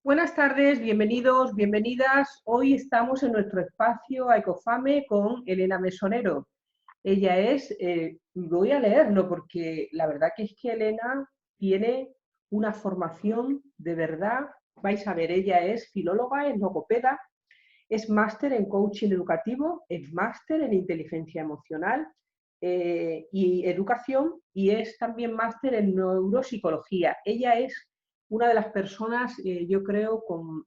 Buenas tardes, bienvenidos, bienvenidas. Hoy estamos en nuestro espacio a Ecofame con Elena Mesonero. Ella es, voy a leerlo porque la verdad que es que Elena tiene una formación de verdad. Vais a ver, ella es filóloga, es logopeda, es máster en coaching educativo, es máster en inteligencia emocional y educación y es también máster en neuropsicología. Ella es una de las personas, yo creo, con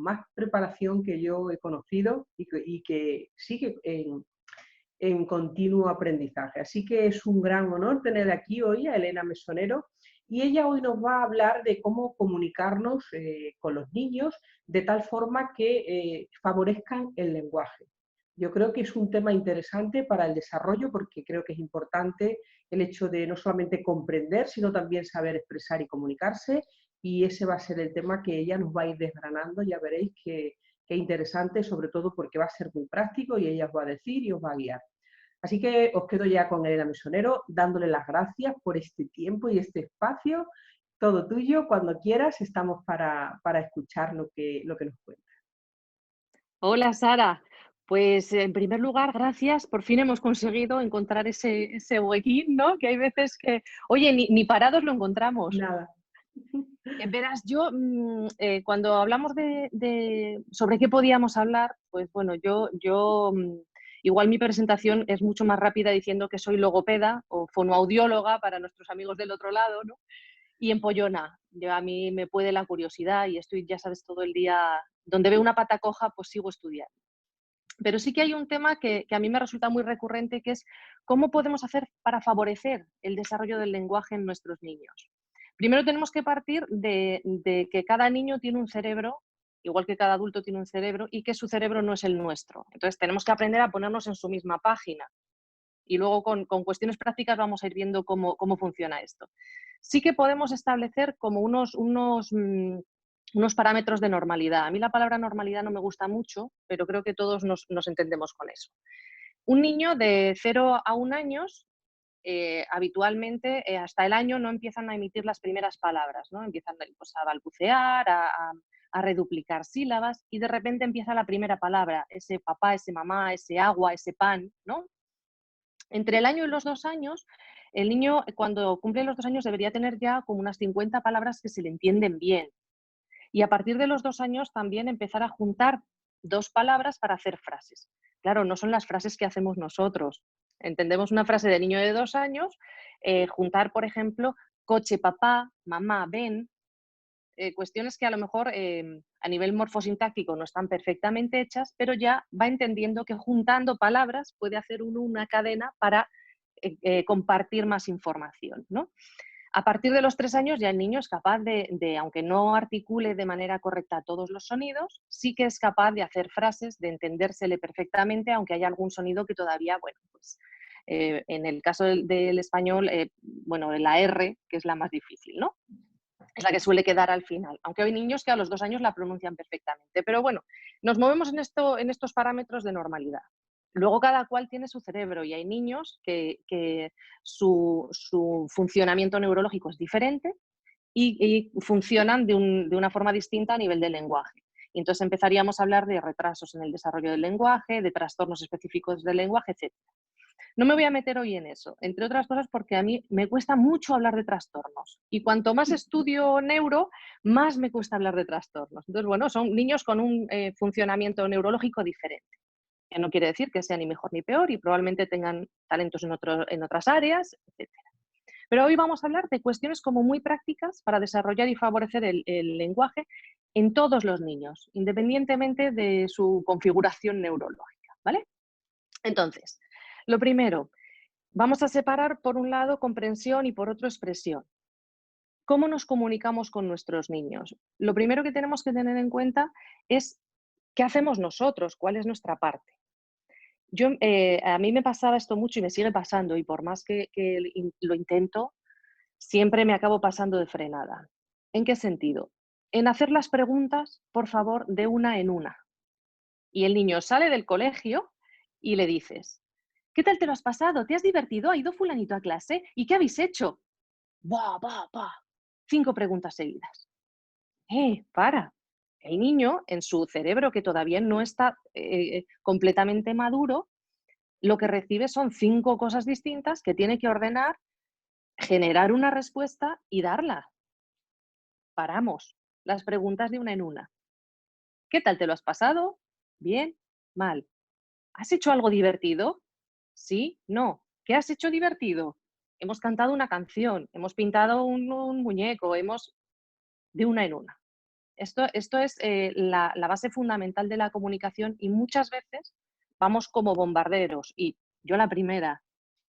más preparación que yo he conocido y que sigue en continuo aprendizaje. Así que es un gran honor tener aquí hoy a Elena Mesonero y ella hoy nos va a hablar de cómo comunicarnos con los niños de tal forma que favorezcan el lenguaje. Yo creo que es un tema interesante para el desarrollo porque creo que es importante el hecho de no solamente comprender, sino también saber expresar y comunicarse, y ese va a ser el tema que ella nos va a ir desgranando. Ya veréis que interesante, sobre todo porque va a ser muy práctico y ella os va a decir y os va a guiar. Así que os quedo ya con Elena Mesonero, dándole las gracias por este tiempo y este espacio. Todo tuyo, cuando quieras, estamos para escuchar lo que nos cuenta. Hola Sara, pues en primer lugar, gracias. Por fin hemos conseguido encontrar ese huequín, ¿no? Que hay veces que, oye, ni parados lo encontramos. Nada. Verás, yo cuando hablamos sobre qué podíamos hablar, pues bueno, igual mi presentación es mucho más rápida diciendo que soy logopeda o fonoaudióloga para nuestros amigos del otro lado, ¿no? Y empollona. A mí me puede la curiosidad y estoy, ya sabes, todo el día, donde veo una pata coja, pues sigo estudiando. Pero sí que hay un tema que a mí me resulta muy recurrente, que es cómo podemos hacer para favorecer el desarrollo del lenguaje en nuestros niños. Primero tenemos que partir de que cada niño tiene un cerebro, igual que cada adulto tiene un cerebro, y que su cerebro no es el nuestro. Entonces tenemos que aprender a ponernos en su misma página. Y luego con cuestiones prácticas vamos a ir viendo cómo funciona esto. Sí que podemos establecer como unos parámetros de normalidad. A mí la palabra normalidad no me gusta mucho, pero creo que todos nos entendemos con eso. Un niño de 0 a 1 años, habitualmente hasta el año no empiezan a emitir las primeras palabras, ¿no? Empiezan pues, a balbucear, a reduplicar sílabas y de repente empieza la primera palabra, ese papá, ese mamá, ese agua, ese pan, ¿no? Entre el año y los 2 años, el niño cuando cumple los 2 años debería tener ya como unas 50 palabras que se le entienden bien. Y a partir de los 2 años también empezar a juntar dos palabras para hacer frases. Claro, no son las frases que hacemos nosotros. Entendemos una frase de niño de 2 años, juntar, por ejemplo, coche, papá, mamá, ven, cuestiones que a lo mejor a nivel morfosintáctico no están perfectamente hechas, pero ya va entendiendo que juntando palabras puede hacer uno una cadena para compartir más información, ¿no? A partir de los 3 años ya el niño es capaz aunque no articule de manera correcta todos los sonidos, sí que es capaz de hacer frases, de entendérsele perfectamente, aunque haya algún sonido que todavía, bueno, pues en el caso del español, bueno, la R, que es la más difícil, ¿no? Es la que suele quedar al final, aunque hay niños que a los 2 años la pronuncian perfectamente. Pero bueno, nos movemos en estos parámetros de normalidad. Luego cada cual tiene su cerebro y hay niños que su funcionamiento neurológico es diferente y funcionan de una forma distinta a nivel del lenguaje. Y entonces empezaríamos a hablar de retrasos en el desarrollo del lenguaje, de trastornos específicos del lenguaje, etc. No me voy a meter hoy en eso, entre otras cosas porque a mí me cuesta mucho hablar de trastornos y cuanto más estudio neuro, más me cuesta hablar de trastornos. Entonces, bueno, son niños con un funcionamiento neurológico diferente, que no quiere decir que sea ni mejor ni peor y probablemente tengan talentos en otras áreas, etcétera. Pero hoy vamos a hablar de cuestiones como muy prácticas para desarrollar y favorecer el lenguaje en todos los niños, independientemente de su configuración neurológica, ¿vale? Entonces, lo primero, vamos a separar por un lado comprensión y por otro expresión. ¿Cómo nos comunicamos con nuestros niños? Lo primero que tenemos que tener en cuenta es qué hacemos nosotros, cuál es nuestra parte. A mí me pasaba esto mucho y me sigue pasando y por más que lo intento, siempre me acabo pasando de frenada. ¿En qué sentido? En hacer las preguntas, por favor, de una en una. Y el niño sale del colegio y le dices, ¿qué tal te lo has pasado? ¿Te has divertido? ¿Ha ido fulanito a clase? ¿Y qué habéis hecho? ¡Buah, buah, buah! 5 preguntas seguidas. Para. El niño, en su cerebro, que todavía no está completamente maduro, lo que recibe son 5 cosas distintas que tiene que ordenar, generar una respuesta y darla. Paramos las preguntas de una en una. ¿Qué tal te lo has pasado? ¿Bien? ¿Mal? ¿Has hecho algo divertido? ¿Sí? ¿No? ¿Qué has hecho divertido? Hemos cantado una canción, hemos pintado un muñeco, hemos... de una en una. Esto es la base fundamental de la comunicación y muchas veces vamos como bombarderos y yo la primera,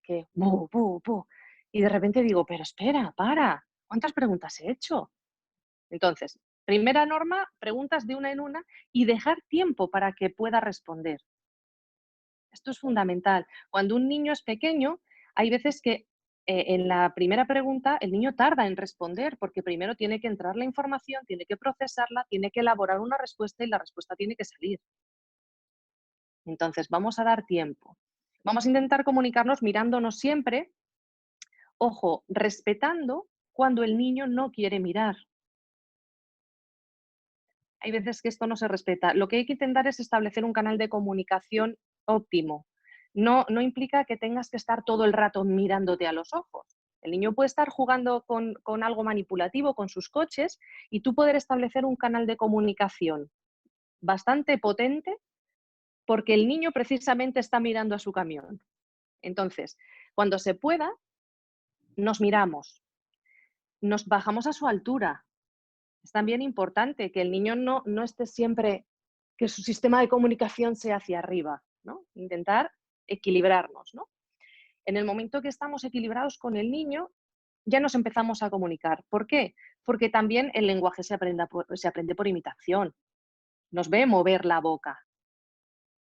que bu, bu, bu, y de repente digo, pero espera, para, ¿cuántas preguntas he hecho? Entonces, primera norma, preguntas de una en una y dejar tiempo para que pueda responder. Esto es fundamental. Cuando un niño es pequeño, hay veces que en la primera pregunta el niño tarda en responder porque primero tiene que entrar la información, tiene que procesarla, tiene que elaborar una respuesta y la respuesta tiene que salir. Entonces, vamos a dar tiempo. Vamos a intentar comunicarnos mirándonos siempre, ojo, respetando cuando el niño no quiere mirar. Hay veces que esto no se respeta. Lo que hay que intentar es establecer un canal de comunicación óptimo. No implica que tengas que estar todo el rato mirándote a los ojos. El niño puede estar jugando con algo manipulativo, con sus coches, y tú poder establecer un canal de comunicación bastante potente porque el niño precisamente está mirando a su camión. Entonces, cuando se pueda, nos miramos, nos bajamos a su altura. Es también importante que el niño no esté siempre, que su sistema de comunicación sea hacia arriba, ¿no? Intentar equilibrarnos, ¿no? En el momento que estamos equilibrados con el niño, ya nos empezamos a comunicar. ¿Por qué? Porque también el lenguaje se aprende por imitación. Nos ve mover la boca.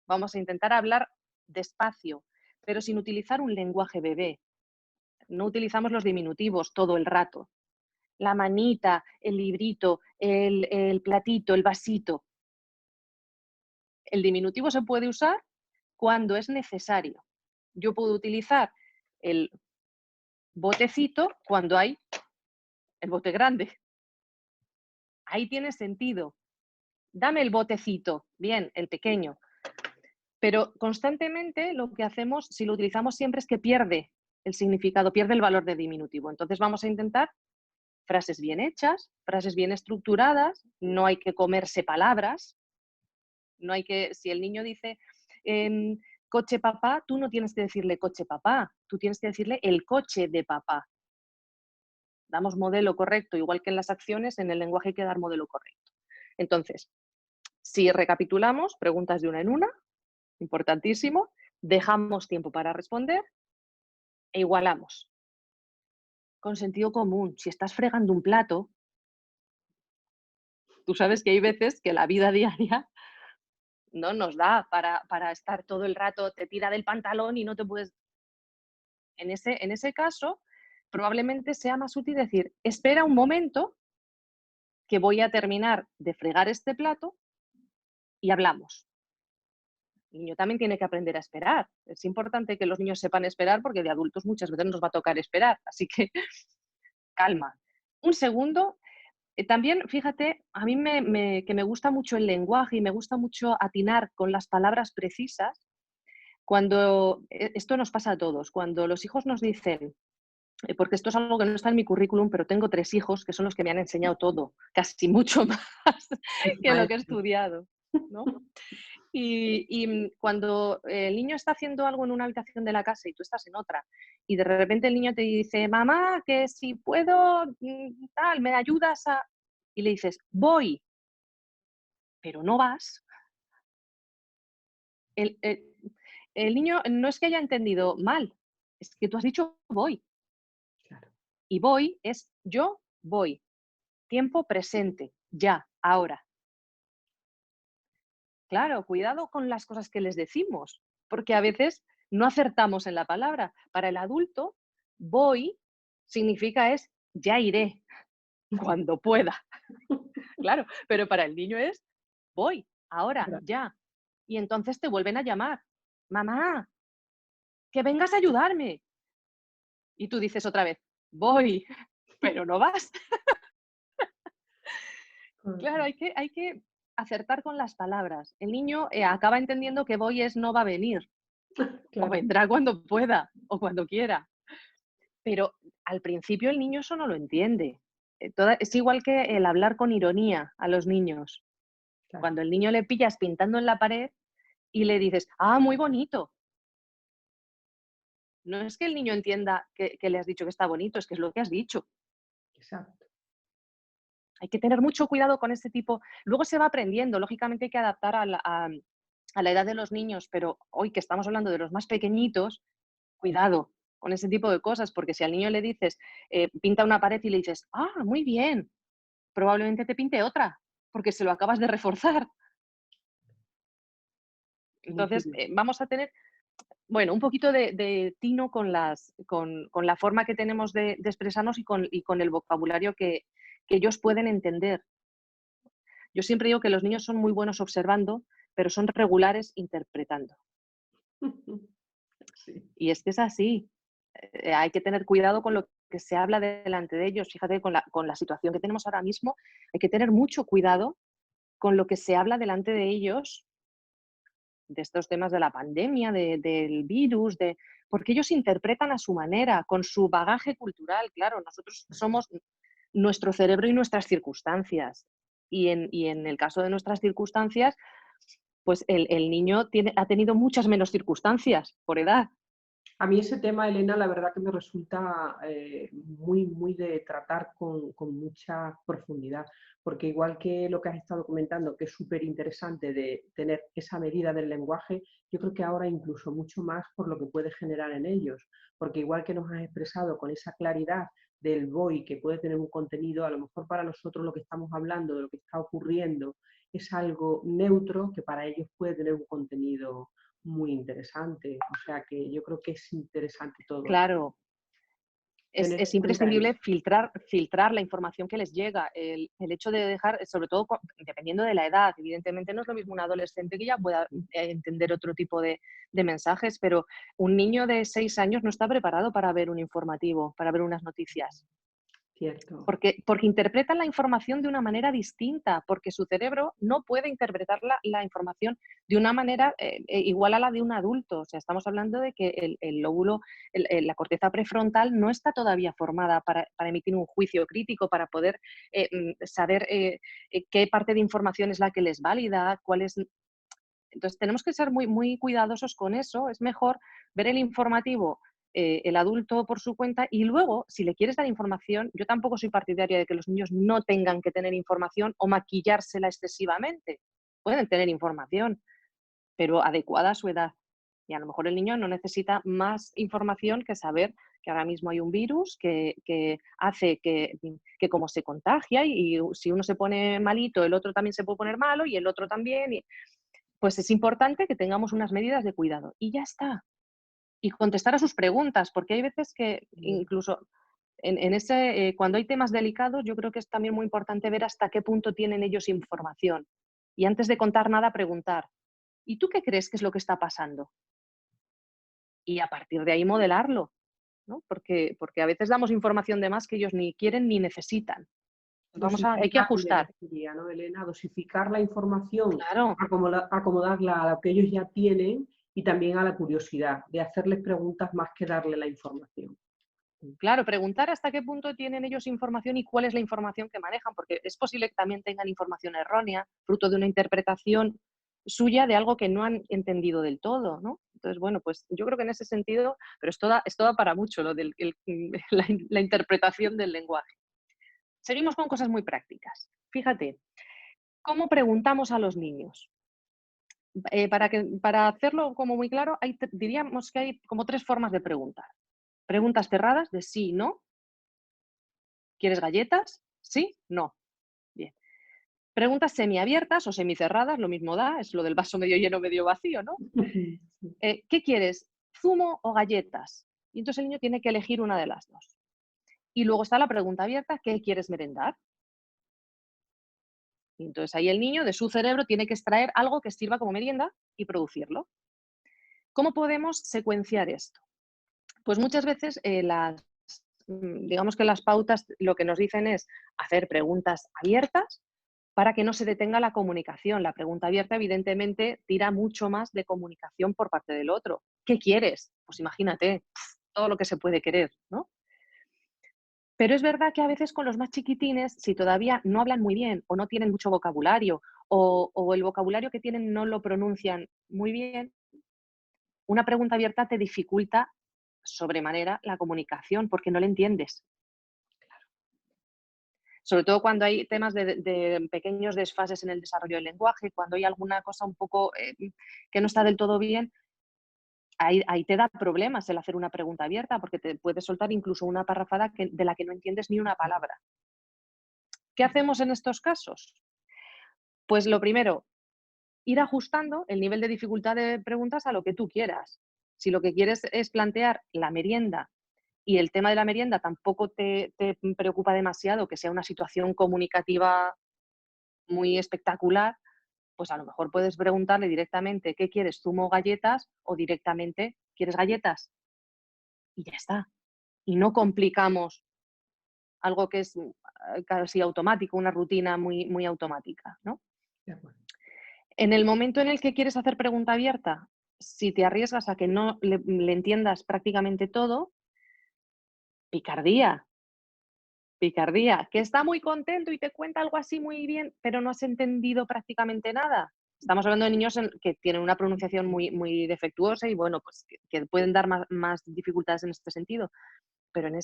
Vamos a intentar hablar despacio, pero sin utilizar un lenguaje bebé. No utilizamos los diminutivos todo el rato. La manita, el librito, el platito, el vasito. El diminutivo se puede usar cuando es necesario. Yo puedo utilizar el botecito cuando hay el bote grande. Ahí tiene sentido. Dame el botecito, bien, el pequeño. Pero constantemente lo que hacemos, si lo utilizamos siempre, es que pierde el significado, pierde el valor de diminutivo. Entonces vamos a intentar frases bien hechas, frases bien estructuradas, no hay que comerse palabras, no hay que, si el niño dice coche papá, tú no tienes que decirle coche papá, tú tienes que decirle el coche de papá. Damos modelo correcto, igual que en las acciones, en el lenguaje hay que dar modelo correcto. Entonces, si recapitulamos, preguntas de una en una, importantísimo, dejamos tiempo para responder e igualamos. Con sentido común, si estás fregando un plato, tú sabes que hay veces que la vida diaria no nos da para estar todo el rato, te tira del pantalón y no te puedes... En ese caso, probablemente sea más útil decir, espera un momento que voy a terminar de fregar este plato y hablamos. El niño también tiene que aprender a esperar. Es importante que los niños sepan esperar porque de adultos muchas veces nos va a tocar esperar. Así que calma. Un segundo. También, fíjate, a mí que me gusta mucho el lenguaje y me gusta mucho atinar con las palabras precisas. Cuando, esto nos pasa a todos, cuando los hijos nos dicen, porque esto es algo que no está en mi currículum, pero tengo 3 hijos que son los que me han enseñado todo, casi mucho más que lo que he Maestro. estudiado, ¿no? Y cuando el niño está haciendo algo en una habitación de la casa y tú estás en otra, y de repente el niño te dice, mamá, que si puedo, tal, me ayudas a... Y le dices, voy, pero no vas. El, el- el niño no es que haya entendido mal, es que tú has dicho voy. Claro. Y voy es yo voy. Tiempo presente, ya, ahora. Claro, cuidado con las cosas que les decimos, porque a veces no acertamos en la palabra. Para el adulto, voy significa es ya iré cuando pueda. Claro, pero para el niño es voy, ahora, Claro. ya. Y entonces te vuelven a llamar, mamá, que vengas a ayudarme. Y tú dices otra vez, voy, pero no vas. Claro, Correcto. hay que acertar con las palabras. El niño acaba entendiendo que voy es no va a venir, o Claro, vendrá cuando pueda o cuando quiera. Pero al principio el niño eso no lo entiende. Es igual que el hablar con ironía a los niños. claro. Cuando el niño le pillas pintando en la pared y le dices, ah, muy bonito. No es que el niño entienda que le has dicho que está bonito, es que es lo que has dicho. Exacto. Hay que tener mucho cuidado con este tipo. Luego se va aprendiendo, lógicamente hay que adaptar a la edad de los niños, pero hoy que estamos hablando de los más pequeñitos, cuidado con ese tipo de cosas, porque si al niño le dices, pinta una pared y le dices, ah, muy bien, probablemente te pinte otra, porque se lo acabas de reforzar. Muy Entonces, curioso. vamos a tener, bueno, un poquito de tino con la forma que tenemos de expresarnos y con el vocabulario que ellos pueden entender. Yo siempre digo que los niños son muy buenos observando, pero son regulares interpretando. Sí. Y es que es así. Hay que tener cuidado con lo que se habla delante de ellos. Fíjate, con la situación que tenemos ahora mismo, hay que tener mucho cuidado con lo que se habla delante de ellos, de estos temas de la pandemia, del virus, porque ellos interpretan a su manera, con su bagaje cultural. Claro, nosotros somos nuestro cerebro y nuestras circunstancias. Y en el caso de nuestras circunstancias, pues el niño ha tenido muchas menos circunstancias por edad. A mí ese tema, Elena, la verdad que me resulta muy de tratar con mucha profundidad, porque igual que lo que has estado comentando, que es súper interesante de tener esa medida del lenguaje, yo creo que ahora incluso mucho más por lo que puede generar en ellos, porque igual que nos has expresado con esa claridad del BOI, que puede tener un contenido, a lo mejor para nosotros lo que estamos hablando, de lo que está ocurriendo, es algo neutro que para ellos puede tener un contenido muy interesante. O sea que yo creo que es interesante todo esto. Claro, Tener es en cuenta eso. imprescindible filtrar la información que les llega. El hecho de dejar, sobre todo dependiendo de la edad, evidentemente no es lo mismo un adolescente que ya pueda entender otro tipo de mensajes, pero un niño de 6 años no está preparado para ver un informativo, para ver unas noticias. Cierto. Porque interpretan la información de una manera distinta, porque su cerebro no puede interpretar la información de una manera igual a la de un adulto. O sea, estamos hablando de que el lóbulo, la corteza prefrontal no está todavía formada para emitir un juicio crítico, para poder saber qué parte de información es la que les válida, cuál es. Entonces, tenemos que ser muy cuidadosos con eso. Es mejor ver el informativo, el adulto por su cuenta, y luego, si le quieres dar información, yo tampoco soy partidaria de que los niños no tengan que tener información o maquillársela excesivamente. Pueden tener información, pero adecuada a su edad. Y a lo mejor el niño no necesita más información que saber que ahora mismo hay un virus que hace que como se contagia y si uno se pone malito, el otro también se puede poner malo y el otro también. Pues es importante que tengamos unas medidas de cuidado y ya está. Y contestar a sus preguntas, porque hay veces que incluso cuando hay temas delicados, yo creo que es también muy importante ver hasta qué punto tienen ellos información. Y antes de contar nada, preguntar, ¿y tú qué crees que es lo que está pasando? Y a partir de ahí modelarlo, ¿no? Porque a veces damos información de más que ellos ni quieren ni necesitan. Hay que Dosificarle, yo ajustar. diría, ¿no, Elena? Dosificar la información, Claro, acomodarla a lo que ellos ya tienen y también a la curiosidad, de hacerles preguntas más que darle la información. claro, preguntar hasta qué punto tienen ellos información y cuál es la información que manejan, porque es posible que también tengan información errónea, fruto de una interpretación suya de algo que no han entendido del todo, ¿no? Entonces, bueno, pues yo creo que en ese sentido, pero es toda para mucho lo la interpretación del lenguaje. Seguimos con cosas muy prácticas. Fíjate, ¿cómo preguntamos a los niños? Para hacerlo como muy claro, diríamos que hay como 3 formas de preguntar. Preguntas cerradas de sí, no. ¿Quieres galletas? Sí, no. Bien. Preguntas semiabiertas o semicerradas, lo mismo da, es lo del vaso medio lleno, medio vacío, ¿no? ¿Qué quieres? ¿Zumo o galletas? Y entonces el niño tiene que elegir una de las dos. Y luego está la pregunta abierta, ¿qué quieres merendar? Y entonces ahí el niño de su cerebro tiene que extraer algo que sirva como merienda y producirlo. ¿Cómo podemos secuenciar esto? Pues muchas veces digamos que las pautas lo que nos dicen es hacer preguntas abiertas, para que no se detenga la comunicación. La pregunta abierta, evidentemente, tira mucho más de comunicación por parte del otro. ¿Qué quieres? Pues imagínate, todo lo que se puede querer, ¿no? Pero es verdad que a veces con los más chiquitines, si todavía no hablan muy bien o no tienen mucho vocabulario o el vocabulario que tienen no lo pronuncian muy bien, una pregunta abierta te dificulta sobremanera la comunicación porque no le entiendes. Sobre todo cuando hay temas de pequeños desfases en el desarrollo del lenguaje, cuando hay alguna cosa un poco que no está del todo bien, ahí te da problemas el hacer una pregunta abierta porque te puede soltar incluso una parrafada de la que no entiendes ni una palabra. ¿Qué hacemos en estos casos? Pues lo primero, ir ajustando el nivel de dificultad de preguntas a lo que tú quieras. Si lo que quieres es plantear la merienda y el tema de la merienda tampoco te preocupa demasiado, que sea una situación comunicativa muy espectacular, pues a lo mejor puedes preguntarle directamente qué quieres, zumo o galletas, o directamente quieres galletas y ya está. Y no complicamos algo que es casi automático, una rutina muy, muy automática, ¿no? De acuerdo. En el momento en el que quieres hacer pregunta abierta, si te arriesgas a que no le entiendas prácticamente todo, picardía, picardía, que está muy contento y te cuenta algo así muy bien, pero no has entendido prácticamente nada. Estamos hablando de niños que tienen una pronunciación muy, muy defectuosa y bueno, pues que pueden dar más dificultades en este sentido. Pero en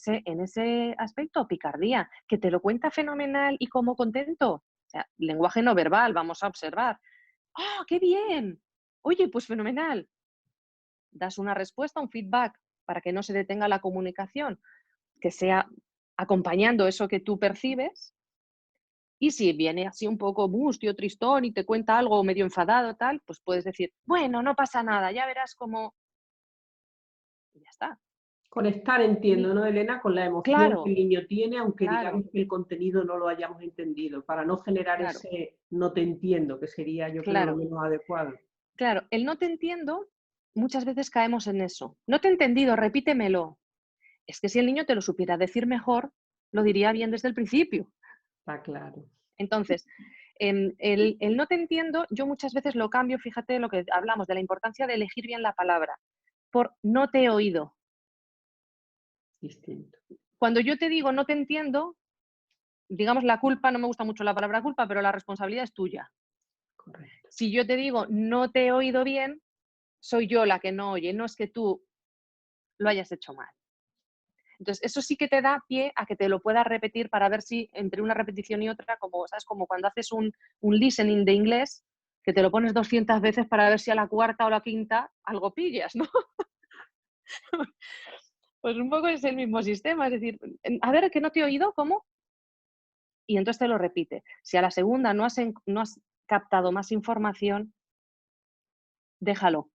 ese aspecto, picardía, que te lo cuenta fenomenal y como contento. O sea, lenguaje no verbal, vamos a observar. ¡Ah, qué bien! Oye, pues fenomenal. Das una respuesta, un feedback para que no se detenga la comunicación, que sea acompañando eso que tú percibes. Y si viene así un poco mustio, tristón y te cuenta algo medio enfadado, tal, pues puedes decir, bueno, no pasa nada, ya verás cómo. Y ya está. Conectar, entiendo, ¿no, Elena? Con la emoción que Claro, el niño tiene, aunque claro, digamos que el contenido no lo hayamos entendido, para no generar claro, ese no te entiendo, que sería, yo creo, lo claro, menos adecuado. claro. El no te entiendo, muchas veces caemos en eso. No te he entendido, repítemelo. Es que si el niño te lo supiera decir mejor, lo diría bien desde el principio. Está claro. Entonces, el no te entiendo, yo muchas veces lo cambio, fíjate lo que hablamos de la importancia de elegir bien la palabra, por no te he oído. Distinto. Cuando yo te digo no te entiendo, digamos la culpa, no me gusta mucho la palabra culpa, pero la responsabilidad es tuya. Correcto. Si yo te digo no te he oído bien, soy yo la que no oye, no es que tú lo hayas hecho mal. Entonces, eso sí que te da pie a que te lo puedas repetir para ver si entre una repetición y otra, como, ¿sabes? Como cuando haces un listening de inglés, que te lo pones 200 veces para ver si a la cuarta o la quinta algo pillas, ¿no? Pues un poco es el mismo sistema, es decir, a ver, que no te he oído, ¿cómo? Y entonces te lo repite. Si a la segunda no has captado más información, déjalo.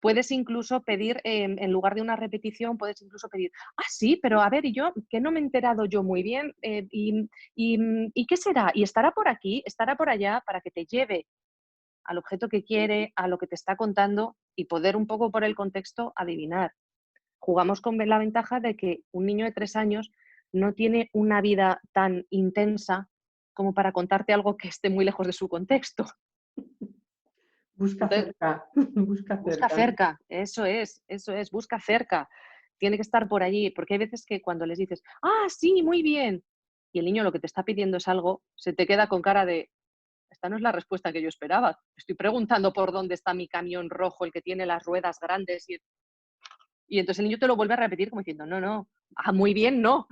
Puedes incluso pedir, en lugar de una repetición, puedes incluso pedir, ah, sí, pero a ver, y yo, que no me he enterado yo muy bien, ¿y qué será? ¿Y estará por aquí? ¿Estará por allá? Para que te lleve al objeto que quiere, a lo que te está contando y poder un poco por el contexto adivinar. Jugamos con la ventaja de que un niño de 3 años no tiene una vida tan intensa como para contarte algo que esté muy lejos de su contexto. Busca Entonces, cerca, busca busca cerca, ¿no? cerca, eso es, busca cerca. Tiene que estar por allí, porque hay veces que cuando les dices, ah, sí, muy bien, y el niño lo que te está pidiendo es algo, se te queda con cara de, esta no es la respuesta que yo esperaba. Estoy preguntando por dónde está mi camión rojo, el que tiene las ruedas grandes, y entonces el niño te lo vuelve a repetir como diciendo, no, no, ah, muy bien, no,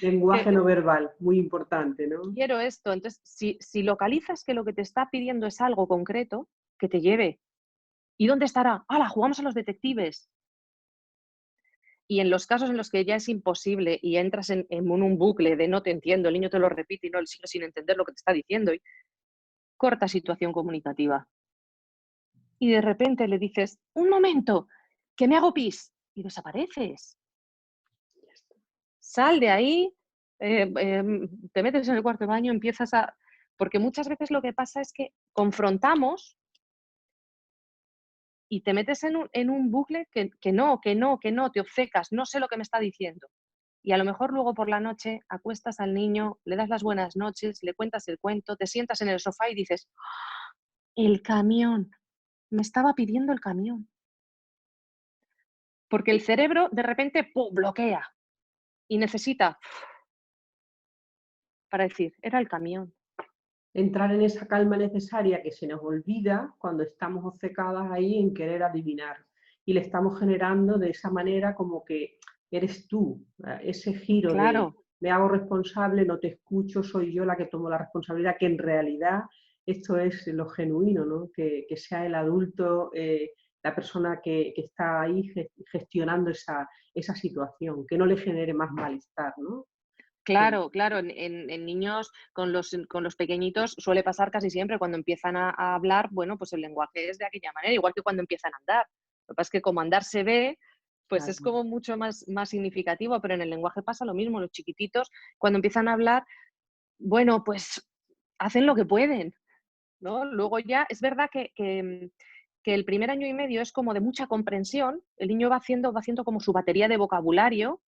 Lenguaje que no verbal, muy importante, ¿no? quiero esto. Entonces, si localizas que lo que te está pidiendo es algo concreto, que te lleve. ¿Y dónde estará? ¡Hala, jugamos a los detectives! Y en los casos en los que ya es imposible y entras en un bucle de no te entiendo, el niño te lo repite y no sigue sin entender lo que te está diciendo, y corta situación comunicativa. Y de repente le dices, un momento, que me hago pis, y desapareces. Sal de ahí, te metes en el cuarto de baño, empiezas a. Porque muchas veces lo que pasa es que confrontamos y te metes en un bucle que no, te obcecas, no sé lo que me está diciendo. Y a lo mejor luego por la noche acuestas al niño, le das las buenas noches, le cuentas el cuento, te sientas en el sofá y dices, el camión, me estaba pidiendo el camión. Porque el cerebro de repente ¡pum!, bloquea y necesita para decir, era el camión. Entrar en esa calma necesaria que se nos olvida cuando estamos obcecadas ahí en querer adivinar. Y le estamos generando de esa manera como que eres tú, ese giro de Claro, me hago responsable, no te escucho, soy yo la que tomo la responsabilidad, que en realidad esto es lo genuino, ¿no? Que sea el adulto, la persona que está ahí gestionando esa situación, que no le genere más malestar, ¿no? claro, claro. En niños con los pequeñitos suele pasar casi siempre cuando empiezan a hablar, bueno, pues el lenguaje es de aquella manera, igual que cuando empiezan a andar. Lo que pasa es que como andar se ve, pues es Claro. como mucho más significativo, pero en el lenguaje pasa lo mismo. Los chiquititos, cuando empiezan a hablar, bueno, pues hacen lo que pueden, ¿no? Luego ya es verdad que el primer año y medio es como de mucha comprensión, el niño va haciendo como su batería de vocabulario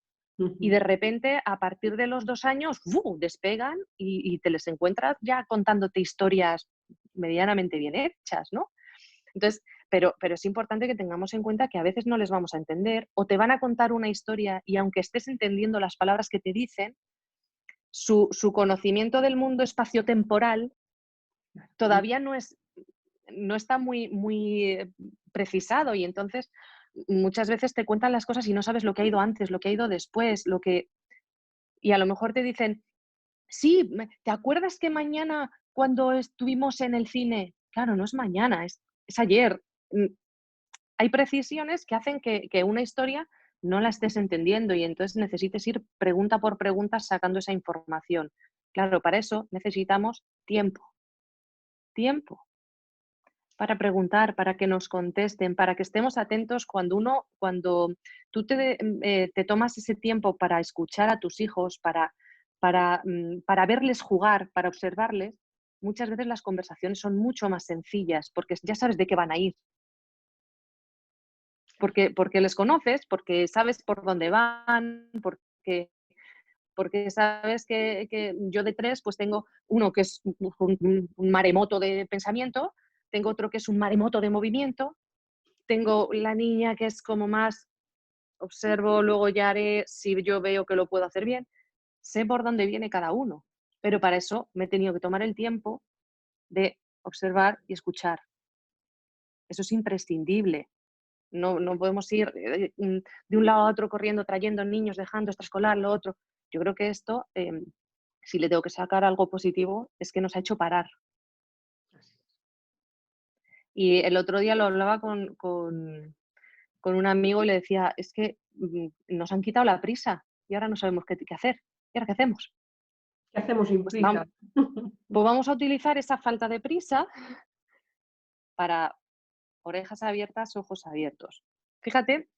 y de Ujú. repente a partir de los 2 años, ¡fu!, despegan y te les encuentras ya contándote historias medianamente bien hechas, ¿no? Entonces, pero es importante que tengamos en cuenta que a veces no les vamos a entender o te van a contar una historia y aunque estés entendiendo las palabras que te dicen, su conocimiento del mundo espaciotemporal todavía no está muy precisado y entonces muchas veces te cuentan las cosas y no sabes lo que ha ido antes, lo que ha ido después, lo que y a lo mejor te dicen: "Sí, ¿te acuerdas que mañana cuando estuvimos en el cine?". Claro, no es mañana, es ayer. Hay precisiones que hacen que una historia no la estés entendiendo y entonces necesites ir pregunta por pregunta sacando esa información. Claro, para eso necesitamos tiempo, tiempo. Para preguntar, para que nos contesten, para que estemos atentos cuando tú te tomas ese tiempo para escuchar a tus hijos, para verles jugar, para observarles, muchas veces las conversaciones son mucho más sencillas, porque ya sabes de qué van a ir, porque les conoces, porque sabes por dónde van, porque sabes que yo de 3 pues tengo uno que es un maremoto de pensamiento, tengo otro que es un maremoto de movimiento, tengo la niña que es como más observo, luego ya haré si yo veo que lo puedo hacer bien. Sé por dónde viene cada uno, pero para eso me he tenido que tomar el tiempo de observar y escuchar. Eso es imprescindible. No podemos ir de un lado a otro corriendo, trayendo niños, dejando extraescolar, lo otro. Yo creo que esto, si le tengo que sacar algo positivo, es que nos ha hecho parar. Y el otro día lo hablaba con un amigo y le decía, es que nos han quitado la prisa y ahora no sabemos qué hacer. ¿Y ahora qué hacemos? ¿Qué hacemos sin Pues, prisa? pues vamos a utilizar esa falta de prisa para orejas abiertas, ojos abiertos. Fíjate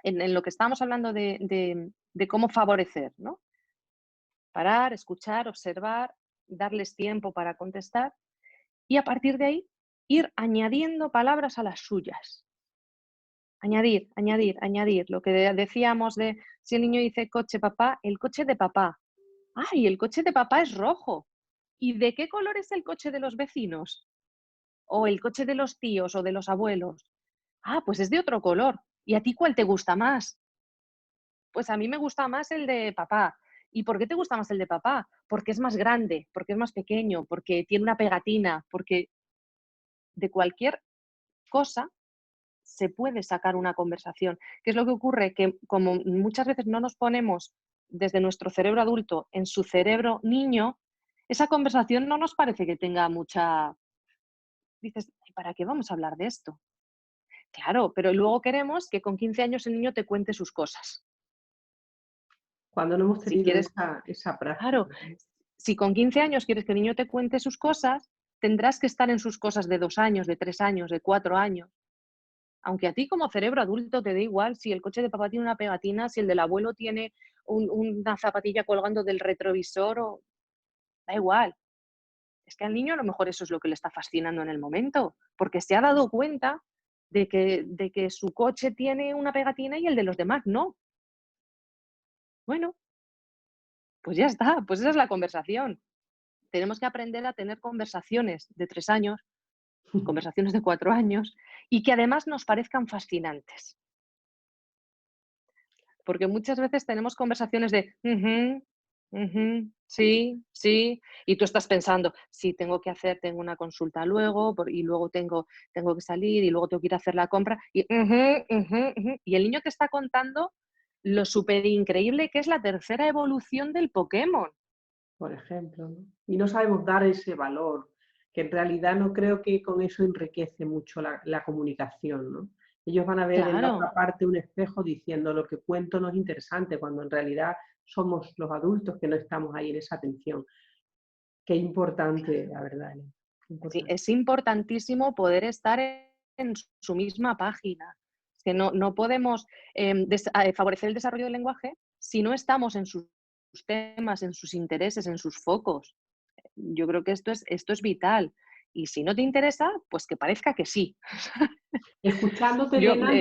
en lo que estábamos hablando de cómo favorecer, ¿no? Parar, escuchar, observar, darles tiempo para contestar y a partir de ahí ir añadiendo palabras a las suyas. Añadir, añadir, añadir. Lo que decíamos de si el niño dice coche papá, el coche de papá. ¡Ay, el coche de papá es rojo! ¿Y de qué color es el coche de los vecinos? O el coche de los tíos o de los abuelos. Ah, pues es de otro color. ¿Y a ti cuál te gusta más? Pues a mí me gusta más el de papá. ¿Y por qué te gusta más el de papá? Porque es más grande, porque es más pequeño, porque tiene una pegatina, porque de cualquier cosa se puede sacar una conversación. ¿Qué es lo que ocurre? Que como muchas veces no nos ponemos desde nuestro cerebro adulto en su cerebro niño, esa conversación no nos parece que tenga mucha... Dices, ¿para qué vamos a hablar de esto? Claro, pero luego queremos que con 15 años el niño te cuente sus cosas. Cuando no hemos Si tenido quieres, esa claro, práctica, ¿no? si con 15 años quieres que el niño te cuente sus cosas, tendrás que estar en sus cosas de 2 años, de 3 años, de 4 años. Aunque a ti como cerebro adulto te dé igual si el coche de papá tiene una pegatina, si el del abuelo tiene una zapatilla colgando del retrovisor, o da igual. Es que al niño a lo mejor eso es lo que le está fascinando en el momento, porque se ha dado cuenta de que su coche tiene una pegatina y el de los demás no. Bueno, Pues ya está, pues esa es la conversación. Tenemos que aprender a tener conversaciones de 3 años, conversaciones de 4 años y que además nos parezcan fascinantes. Porque muchas veces tenemos conversaciones de: "Ujú, ujú, sí, sí", y tú estás pensando: "Sí, tengo una consulta luego, y luego tengo que salir, y luego tengo que ir a hacer la compra", y ujú, ujú, ujú, y el niño te está contando lo superincreíble que es la tercera evolución del Pokémon. Por ejemplo, ¿no? Y no sabemos dar ese valor, que en realidad no creo que con eso enriquece mucho la comunicación, ¿no? Ellos van a ver en la Claro. otra parte un espejo diciendo lo que cuento no es interesante, cuando en realidad somos los adultos que no estamos ahí en esa atención. Qué importante, la verdad, Elena, qué Sí, importante. es importantísimo poder estar en su misma página. Es que no podemos favorecer el desarrollo del lenguaje si no estamos en sus temas, en sus intereses, en sus focos. Yo creo que esto es vital. Y si no te interesa, pues que parezca que sí. Escuchándote, Yo, Elena,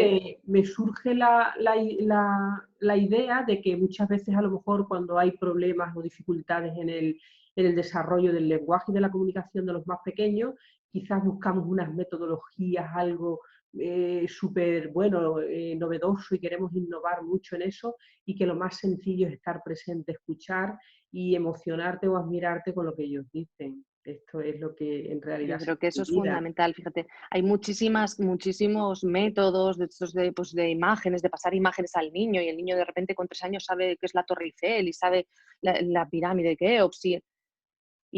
me surge la idea de que muchas veces a lo mejor cuando hay problemas o dificultades en el desarrollo del lenguaje y de la comunicación de los más pequeños, quizás buscamos unas metodologías, algo súper bueno, novedoso y queremos innovar mucho en eso y que lo más sencillo es estar presente, escuchar y emocionarte o admirarte con lo que ellos dicen. Esto es lo que en realidad Yo se creo que eso es olvida. fundamental, fíjate. Hay muchísimos métodos de estos de, pues, de imágenes, de pasar imágenes al niño, y el niño de repente con 3 años sabe qué es la Torre Eiffel y sabe la pirámide de Keops. Y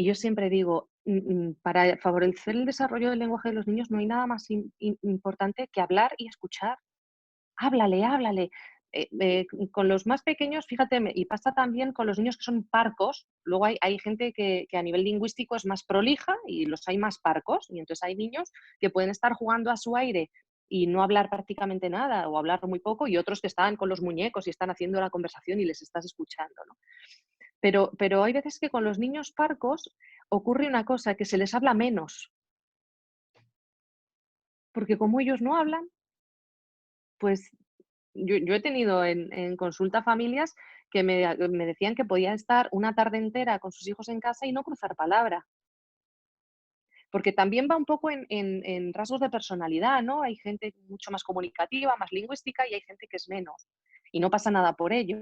yo siempre digo, para favorecer el desarrollo del lenguaje de los niños no hay nada más importante que hablar y escuchar. Háblale, háblale. Con los más pequeños, fíjate, y pasa también con los niños que son parcos. Luego hay gente que a nivel lingüístico es más prolija y los hay más parcos. Y entonces hay niños que pueden estar jugando a su aire y no hablar prácticamente nada o hablar muy poco, y otros que están con los muñecos y están haciendo la conversación y les estás escuchando, ¿no? Pero hay veces que con los niños parcos ocurre una cosa, que se les habla menos, porque como ellos no hablan, pues yo he tenido en consulta familias que me decían que podían estar una tarde entera con sus hijos en casa y no cruzar palabra, porque también va un poco en rasgos de personalidad, ¿no? Hay gente mucho más comunicativa, más lingüística, y hay gente que es menos, y no pasa nada por ello.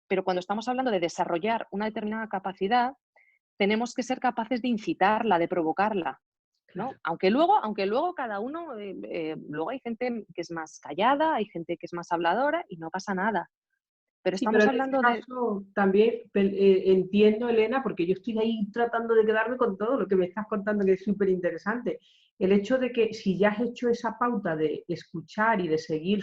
Pero cuando estamos hablando de desarrollar una determinada capacidad, tenemos que ser capaces de incitarla, de provocarla, ¿no? Claro. Aunque luego cada uno, luego hay gente que es más callada, hay gente que es más habladora y no pasa nada. Pero Sí, pero estamos en ese hablando de caso también entiendo, Elena, porque yo estoy ahí tratando de quedarme con todo lo que me estás contando, que es súper interesante. El hecho de que si ya has hecho esa pauta de escuchar y de seguir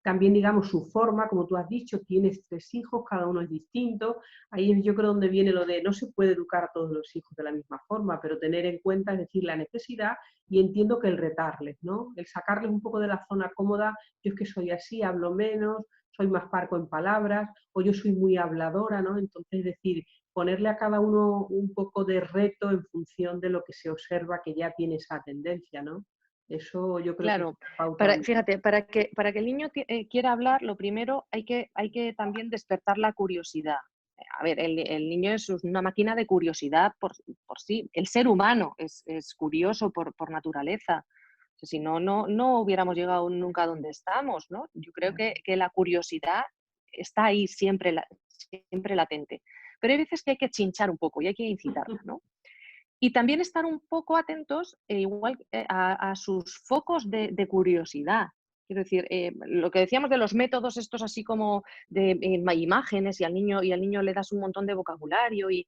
también digamos, su forma, como tú has dicho, tienes 3 hijos, cada uno es distinto, ahí es yo creo donde viene lo de no se puede educar a todos los hijos de la misma forma, pero tener en cuenta, es decir, la necesidad y entiendo que el retarles, ¿no? El sacarles un poco de la zona cómoda, yo es que soy así, hablo menos, soy más parco en palabras, o yo soy muy habladora, ¿no? Entonces, es decir, ponerle a cada uno un poco de reto en función de lo que se observa que ya tiene esa tendencia, ¿no? Eso yo creo que es claro, una pauta muy... fíjate, para que el niño quiera hablar, lo primero hay que también despertar la curiosidad. A ver, el niño es una máquina de curiosidad por sí. El ser humano es curioso por naturaleza. O sea, si no, no hubiéramos llegado nunca a donde estamos, ¿no? Yo creo que la curiosidad está ahí siempre, siempre latente. Pero hay veces que hay que chinchar un poco y hay que incitarla, ¿no? Y también estar un poco atentos, igual, a sus focos de curiosidad. Quiero decir, lo que decíamos de los métodos estos así como de imágenes, y al niño le das un montón de vocabulario, y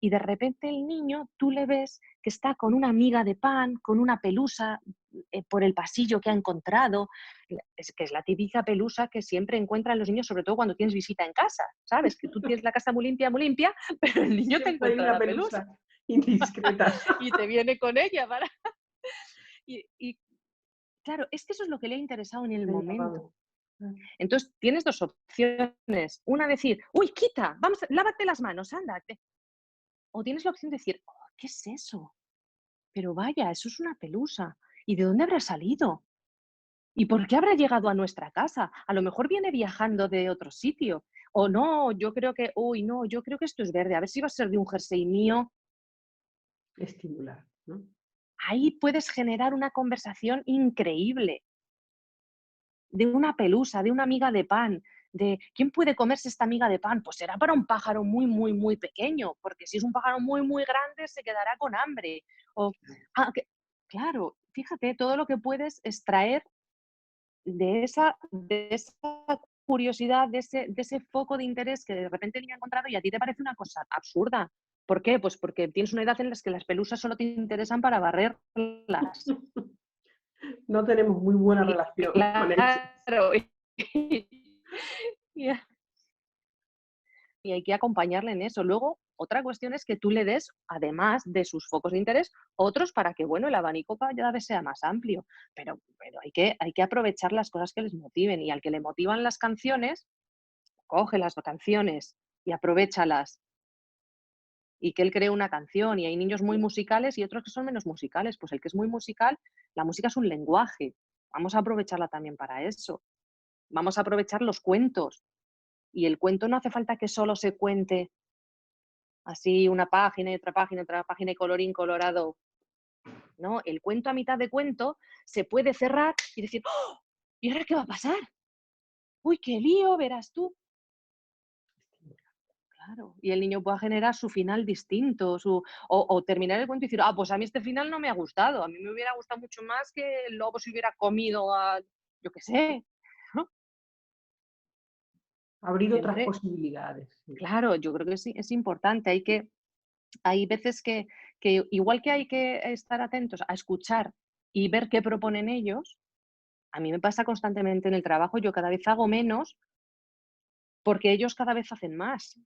de repente el niño, tú le ves que está con una miga de pan, con una pelusa por el pasillo que ha encontrado, que es la típica pelusa que siempre encuentran los niños, sobre todo cuando tienes visita en casa, ¿sabes? Que tú tienes la casa muy limpia, pero el niño te Siempre hay encuentra una la pelusa pelusa indiscreta. y te viene con ella para... Y claro, es que eso es lo que le ha interesado en el Me he llamado. momento. Entonces, tienes dos opciones. Una, decir, uy, quita, vamos, lávate las manos, ándate. O tienes la opción de decir, oh, ¿qué es eso? Pero vaya, eso es una pelusa. ¿Y de dónde habrá salido? ¿Y por qué habrá llegado a nuestra casa? A lo mejor viene viajando de otro sitio. O no, yo creo que, uy, no, yo creo que esto es verde, a ver si va a ser de un jersey mío. Estimular, ¿no? Ahí puedes generar una conversación increíble, de una pelusa, de una miga de pan, de ¿quién puede comerse esta miga de pan? Pues será para un pájaro muy, muy, muy pequeño, porque si es un pájaro muy, muy grande se quedará con hambre. O, claro, fíjate todo lo que puedes extraer de esa curiosidad, de ese foco de interés que de repente el niño ha encontrado y a ti te parece una cosa absurda. ¿Por qué? Pues porque tienes una edad en la que las pelusas solo te interesan para barrerlas. No tenemos muy buena Y relación con eso. claro, y y hay que acompañarle en eso. Luego, otra cuestión es que tú le des, además de sus focos de interés, otros para que, bueno, el abanico cada vez sea más amplio. Pero hay que aprovechar las cosas que les motiven. Y al que le motivan las canciones, coge las canciones y aprovéchalas. Y que él cree una canción. Y hay niños muy musicales y otros que son menos musicales. Pues el que es muy musical, la música es un lenguaje. Vamos a aprovecharla también para eso. Vamos a aprovechar los cuentos. Y el cuento no hace falta que solo se cuente así una página y otra página y colorín colorado. No, el cuento a mitad de cuento se puede cerrar y decir, ¡oh! ¿Y ahora qué va a pasar? ¡Uy, qué lío! Verás tú. Claro, y el niño pueda generar su final distinto, o terminar el cuento y decir, ah, pues a mí este final no me ha gustado, a mí me hubiera gustado mucho más que el lobo se hubiera comido a, yo qué sé, ¿no? Abrir otras Siempre, posibilidades. Sí. claro, yo creo que sí, es importante, hay veces que igual que hay que estar atentos a escuchar y ver qué proponen ellos, a mí me pasa constantemente en el trabajo, yo cada vez hago menos porque ellos cada vez hacen más.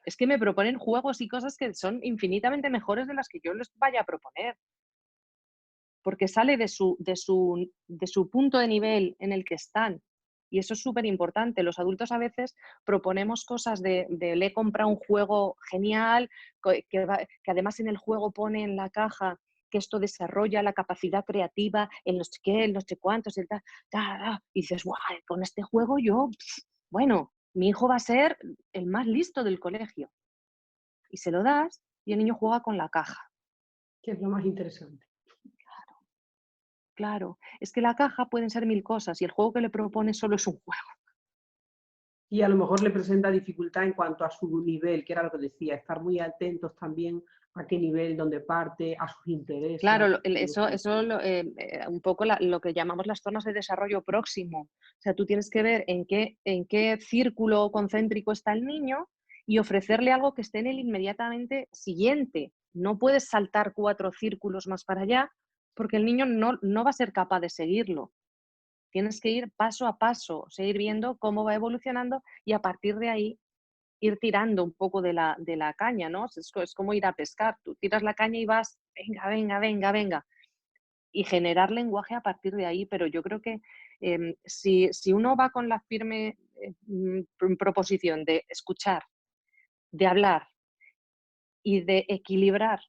Es que me proponen juegos y cosas que son infinitamente mejores de las que yo les vaya a proponer, porque sale de su punto de nivel en el que están. Y eso es súper importante. Los adultos a veces proponemos cosas de le he comprado un juego genial, que además en el juego pone en la caja que esto desarrolla la capacidad creativa, el no sé qué, el no sé cuántos, el tal, ta, ta. Y dices, guau, con este juego yo, bueno, mi hijo va a ser el más listo del colegio. Y se lo das y el niño juega con la caja. Que es lo más interesante. Claro, es que la caja pueden ser mil cosas y el juego que le propones solo es un juego. Y a lo mejor le presenta dificultad en cuanto a su nivel, que era lo que decía, estar muy atentos también a qué nivel, dónde parte, a sus intereses. Claro, un poco lo que llamamos las zonas de desarrollo próximo. O sea, tú tienes que ver en qué círculo concéntrico está el niño y ofrecerle algo que esté en el inmediatamente siguiente. No puedes saltar 4 círculos más para allá porque el niño no va a ser capaz de seguirlo. Tienes que ir paso a paso, seguir viendo cómo va evolucionando y a partir de ahí ir tirando un poco de la caña, ¿no? Es como ir a pescar. Tú tiras la caña y vas, venga, venga, venga, venga. Y generar lenguaje a partir de ahí. Pero yo creo que si uno va con la firme proposición de escuchar, de hablar y de equilibrar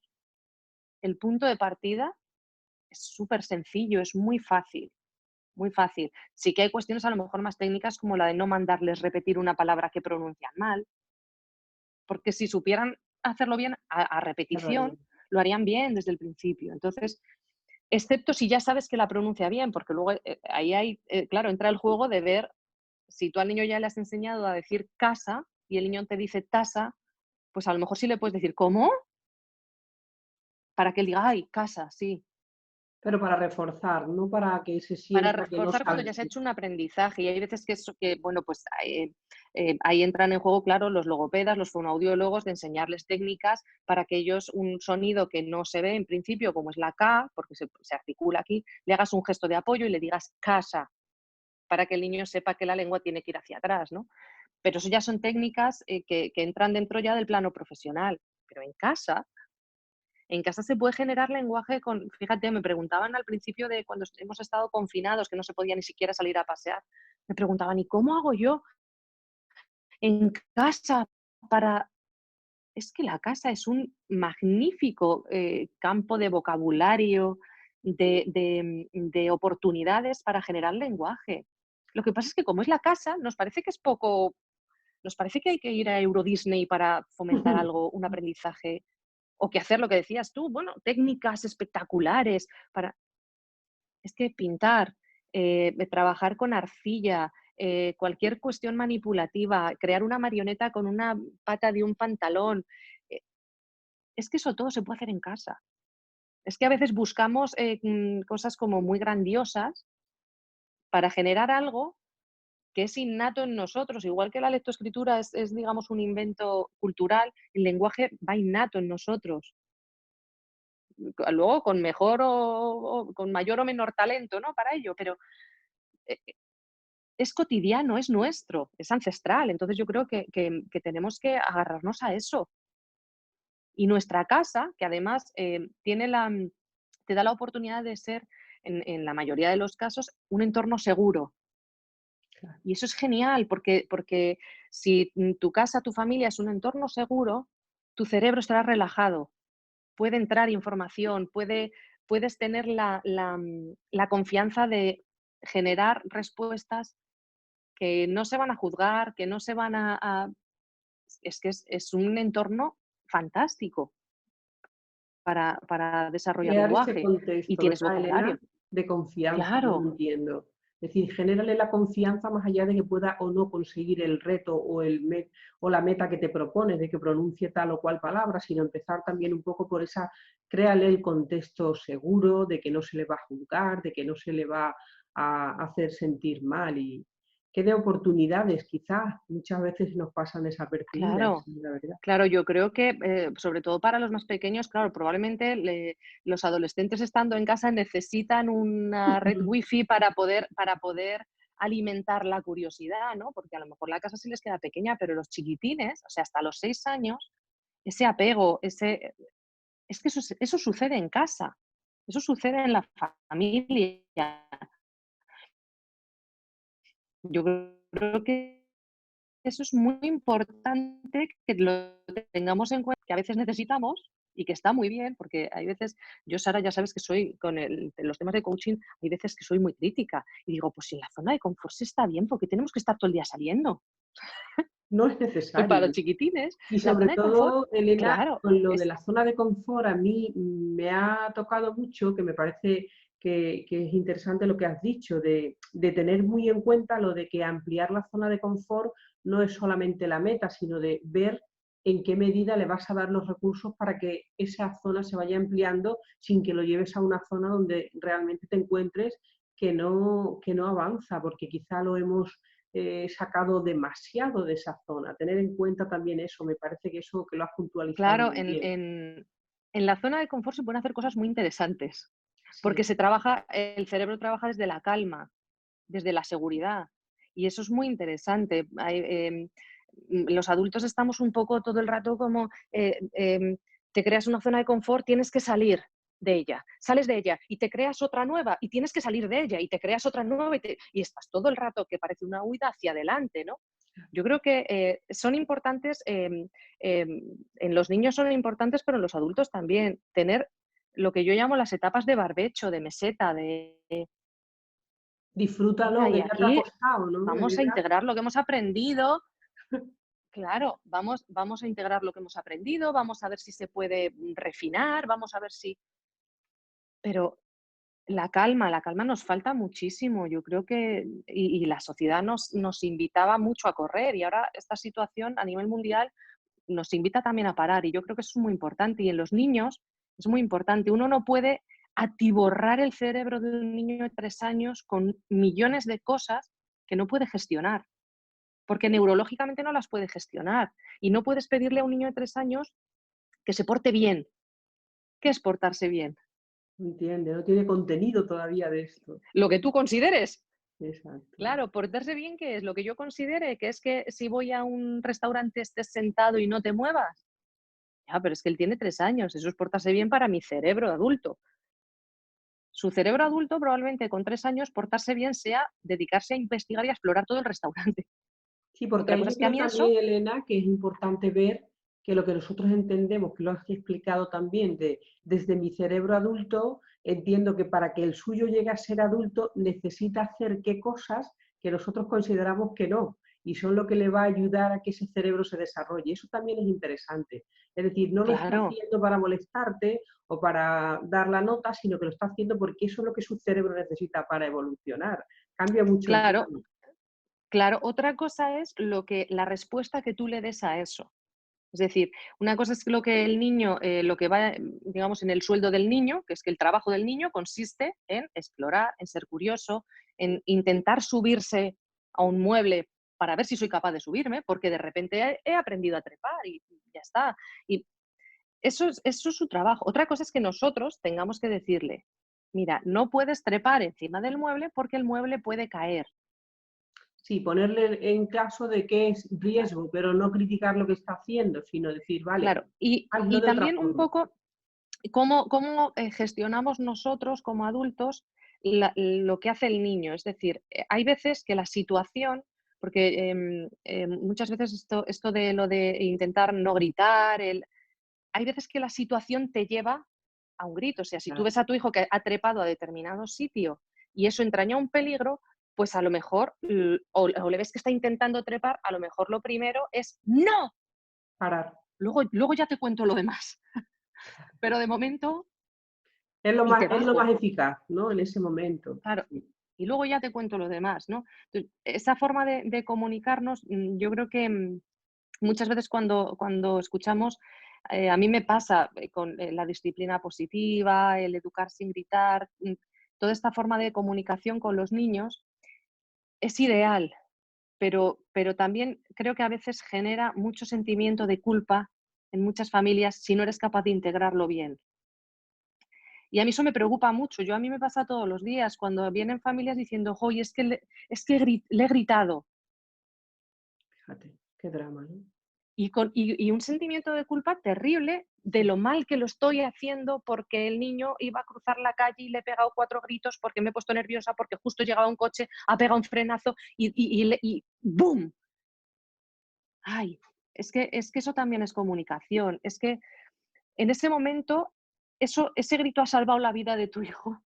el punto de partida, es súper sencillo, es muy fácil. Muy fácil. Sí que hay cuestiones a lo mejor más técnicas como la de no mandarles repetir una palabra que pronuncian mal, porque si supieran hacerlo bien a Ya lo repetición, harían. lo harían bien desde el principio. Entonces, excepto si ya sabes que la pronuncia bien, porque luego ahí hay, claro, entra el juego de ver si tú al niño ya le has enseñado a decir casa y el niño te dice tasa, pues a lo mejor sí le puedes decir, ¿cómo? Para que él diga, ay, casa, sí. Pero para reforzar, no para que se Para sienta que no reforzar cuando sabe ya se ha decir. hecho un aprendizaje y hay veces que bueno, pues ahí entran en juego, claro, los logopedas, los fonoaudiólogos, de enseñarles técnicas para que ellos un sonido que no se ve en principio, como es la K, porque se articula aquí, le hagas un gesto de apoyo y le digas casa, para que el niño sepa que la lengua tiene que ir hacia atrás, ¿no? Pero eso ya son técnicas que entran dentro ya del plano profesional. Pero en casa se puede generar lenguaje fíjate, me preguntaban al principio de cuando hemos estado confinados, que no se podía ni siquiera salir a pasear, me preguntaban, ¿y cómo hago yo en casa para...? Es que la casa es un magnífico campo de vocabulario, de oportunidades para generar lenguaje. Lo que pasa es que como es la casa, nos parece que es poco, ¿Nos parece que hay que ir a Euro Disney para fomentar algo, un aprendizaje? O que hacer lo que decías tú, bueno, técnicas espectaculares para... Es que pintar, trabajar con arcilla, cualquier cuestión manipulativa, crear una marioneta con una pata de un pantalón, eh, es que eso todo se puede hacer en casa. Es que a veces buscamos cosas como muy grandiosas para generar algo que es innato en nosotros, igual que la lectoescritura digamos, un invento cultural, el lenguaje va innato en nosotros. Luego con mejor o con mayor o menor talento, ¿no? Para ello, pero eh, es cotidiano, es nuestro, es ancestral. Entonces yo creo que tenemos que agarrarnos a eso. Y nuestra casa, que además te da la oportunidad de ser, en la mayoría de los casos, un entorno seguro. Claro. Y eso es genial, porque si tu casa, tu familia es un entorno seguro, tu cerebro estará relajado, puede entrar información, puedes tener la confianza de generar respuestas que no se van a juzgar, que no se van es que es un entorno fantástico para desarrollar Crear ese lenguaje y contexto, tienes ¿verdad, vocabulario. Elena? De confianza, ¿no? Claro, Entiendo. Es decir, genérale la confianza más allá de que pueda o no conseguir el reto o la meta que te propones, de que pronuncie tal o cual palabra, sino empezar también un poco por esa, créale el contexto seguro, de que no se le va a juzgar, de que no se le va a hacer sentir mal y que dé oportunidades, quizás muchas veces nos pasan desapercibidas, claro. la verdad. Claro, yo creo que, sobre todo para los más pequeños, claro, probablemente los adolescentes estando en casa necesitan una red wifi para poder alimentar la curiosidad, ¿no? Porque a lo mejor la casa sí les queda pequeña, pero los chiquitines, o sea, hasta los 6 años, ese apego, es que eso sucede en casa, eso sucede en la familia. Yo creo que eso es muy importante que lo tengamos en cuenta, que a veces necesitamos y que está muy bien, porque hay veces, yo Sara, ya sabes que soy los temas de coaching, hay veces que soy muy crítica y digo, pues si en la zona de confort sí está bien, porque tenemos que estar todo el día saliendo. No es Para los necesario. chiquitines, Y la sobre zona de confort, todo, Elena, claro, con lo de la zona de confort, a mí me ha tocado mucho, que me parece que es interesante lo que has dicho, de tener muy en cuenta lo de que ampliar la zona de confort no es solamente la meta, sino de ver en qué medida le vas a dar los recursos para que esa zona se vaya ampliando sin que lo lleves a una zona donde realmente te encuentres que no avanza, porque quizá lo hemos sacado demasiado de esa zona. Tener en cuenta también eso, me parece que eso que lo has puntualizado claro, muy bien. en la zona de confort se pueden hacer cosas muy interesantes, porque Sí, el cerebro trabaja desde la calma, desde la seguridad. Y eso es muy interesante. Los adultos estamos un poco todo el rato como, te creas una zona de confort, tienes que salir de ella, sales de ella y te creas otra nueva y tienes que salir de ella y te creas otra nueva y estás todo el rato que parece una huida hacia adelante, ¿no? Yo creo que son importantes, en los niños son importantes, pero en los adultos también, tener lo que yo llamo las etapas de barbecho, de meseta, disfrútalo, venga, y que ya te ha aquí costado, ¿no? vamos a integrar lo que hemos aprendido. Claro, vamos a integrar lo que hemos aprendido, vamos a ver si se puede refinar, vamos a ver si... Pero la calma nos falta muchísimo. Yo creo que... Y la sociedad nos invitaba mucho a correr y ahora esta situación a nivel mundial nos invita también a parar y yo creo que eso es muy importante. Y en los niños es muy importante. Uno no puede atiborrar el cerebro de un niño de 3 años con millones de cosas que no puede gestionar, porque neurológicamente no las puede gestionar. Y no puedes pedirle a un niño de 3 años que se porte bien. ¿Qué es portarse bien? Entiende, no tiene contenido todavía de esto. Lo que tú consideres. Exacto. Claro, portarse bien, ¿qué es? Lo que yo considere, que es que si voy a un restaurante estés sentado y no te muevas. Ya, pero es que él tiene 3 años, eso es portarse bien para mi cerebro adulto. Su cerebro adulto probablemente con 3 años portarse bien sea dedicarse a investigar y a explorar todo el restaurante. Sí, porque Otra ahí cosa yo es que a creo mí eso, también, Elena, que es importante ver que lo que nosotros entendemos, que lo has explicado también, desde mi cerebro adulto, entiendo que para que el suyo llegue a ser adulto necesita hacer qué cosas que nosotros consideramos que no. y son lo que le va a ayudar a que ese cerebro se desarrolle. Eso también es interesante. Es decir, no lo está Claro, haciendo para molestarte o para dar la nota, sino que lo está haciendo porque eso es lo que su cerebro necesita para evolucionar. Cambia mucho el claro, plano. claro. Otra cosa es la respuesta que tú le des a eso. Es decir, una cosa es lo que el niño, lo que va, digamos, en el sueldo del niño, que es que el trabajo del niño consiste en explorar, en ser curioso, en intentar subirse a un mueble para ver si soy capaz de subirme, porque de repente he aprendido a trepar y ya está. Y eso es su trabajo. Otra cosa es que nosotros tengamos que decirle, mira, no puedes trepar encima del mueble porque el mueble puede caer. Sí, ponerle en caso de que es Claro. riesgo, pero no criticar lo que está haciendo, sino decir, vale, Claro. Y, hazlo y de otra también un forma. poco cómo gestionamos nosotros como adultos lo que hace el niño. Es decir, hay veces que la situación, porque muchas veces esto de lo de intentar no gritar, hay veces que la situación te lleva a un grito. O sea, si tú Claro. ves a tu hijo que ha trepado a determinado sitio y eso entraña un peligro, pues a lo mejor, o le ves que está intentando trepar, a lo mejor lo primero es ¡no! Parar. Luego ya te cuento lo demás. Pero de momento, y te Es lo más bajo. eficaz, ¿no? En ese momento. Claro, Sí. y luego ya te cuento lo demás, ¿no? Esa forma de comunicarnos, yo creo que muchas veces cuando escuchamos, a mí me pasa con la disciplina positiva, el educar sin gritar, toda esta forma de comunicación con los niños es ideal, pero también creo que a veces genera mucho sentimiento de culpa en muchas familias si no eres capaz de integrarlo bien. Y a mí eso me preocupa mucho. A mí me pasa todos los días cuando vienen familias diciendo: "Joy, le he gritado", Fíjate, qué drama, ¿no? y un sentimiento de culpa terrible de Sí. lo mal que lo estoy haciendo, porque el niño iba a cruzar la calle y le he pegado 4 gritos, porque me he puesto nerviosa, porque justo llegaba un coche, ha pegado un frenazo y ¡bum! Ay, es que eso también es comunicación. Es que en ese momento, ese grito ha salvado la vida de tu hijo.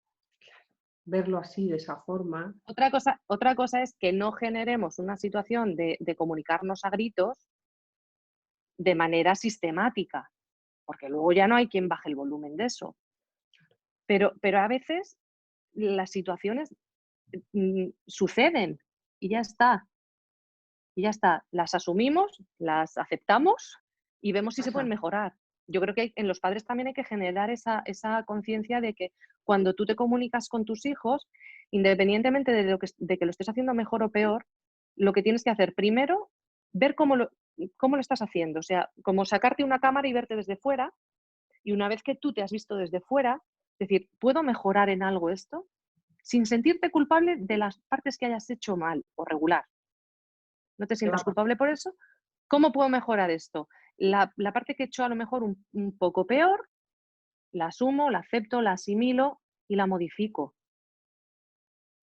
Verlo así, de esa forma, Otra cosa es que no generemos una situación de comunicarnos a gritos de manera sistemática, porque luego ya no hay quien baje el volumen de eso. Pero a veces las situaciones, suceden y ya está, y ya está. Las asumimos, las aceptamos y vemos si se pueden pasa. mejorar. Yo creo que en los padres también hay que generar esa conciencia de que cuando tú te comunicas con tus hijos, independientemente de que lo estés haciendo mejor o peor, lo que tienes que hacer primero, ver cómo lo estás haciendo. O sea, como sacarte una cámara y verte desde fuera, y una vez que tú te has visto desde fuera, decir, ¿puedo mejorar en algo esto? Sin sentirte culpable de las partes que hayas hecho mal o regular. ¿No te ¿Qué va sientas a pasar? culpable por eso? ¿Cómo puedo mejorar esto? La parte que he hecho a lo mejor un poco peor, la asumo, la acepto, la asimilo y la modifico.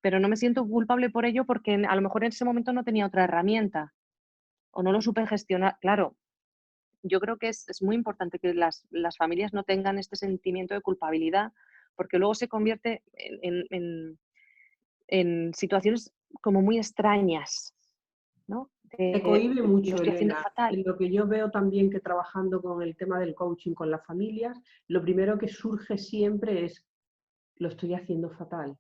Pero no me siento culpable por ello porque a lo mejor en ese momento no tenía otra herramienta o no lo supe gestionar. Claro, yo creo que es muy importante que las familias no tengan este sentimiento de culpabilidad, porque luego se convierte en situaciones como muy extrañas, ¿no? Te De, cohíbe lo mucho, estoy haciendo Elena. fatal. En lo que yo veo también que trabajando con el tema del coaching con las familias, lo primero que surge siempre es, lo estoy haciendo fatal,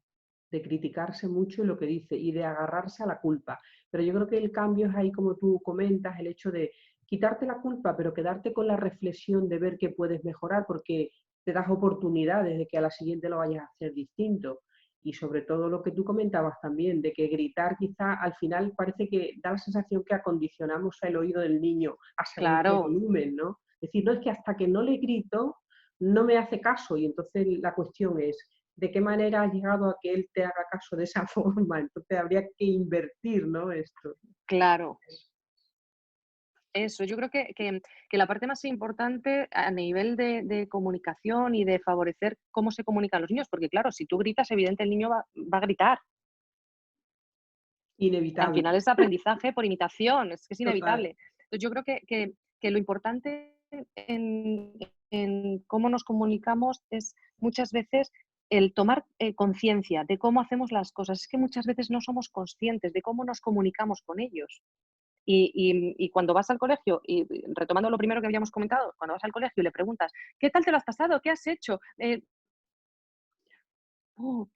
de criticarse mucho lo que dice y de agarrarse a la culpa. Pero yo creo que el cambio es ahí, como tú comentas, el hecho de quitarte la culpa, pero quedarte con la reflexión de ver qué puedes mejorar, porque te das oportunidades de que a la siguiente lo vayas a hacer distinto. Y sobre todo lo que tú comentabas también, de que gritar quizá al final parece que da la sensación que acondicionamos el oído del niño a según qué Claro, volumen, ¿no? Es decir, no es que hasta que no le grito, no me hace caso. Y entonces la cuestión es, ¿de qué manera has llegado a que él te haga caso de esa forma? Entonces habría que invertir, ¿no? Esto. claro. Eso, yo creo que la parte más importante a nivel de comunicación y de favorecer cómo se comunican los niños, porque claro, si tú gritas, evidente el niño va a gritar. Al Inevitable. final es aprendizaje por imitación, es que es Total. inevitable. Entonces yo creo que lo importante en cómo nos comunicamos es muchas veces el tomar conciencia de cómo hacemos las cosas. Es que muchas veces no somos conscientes de cómo nos comunicamos con ellos. Y cuando vas al colegio, y retomando lo primero que habíamos comentado, cuando vas al colegio y le preguntas, ¿qué tal te lo has pasado? ¿Qué has hecho? Oh,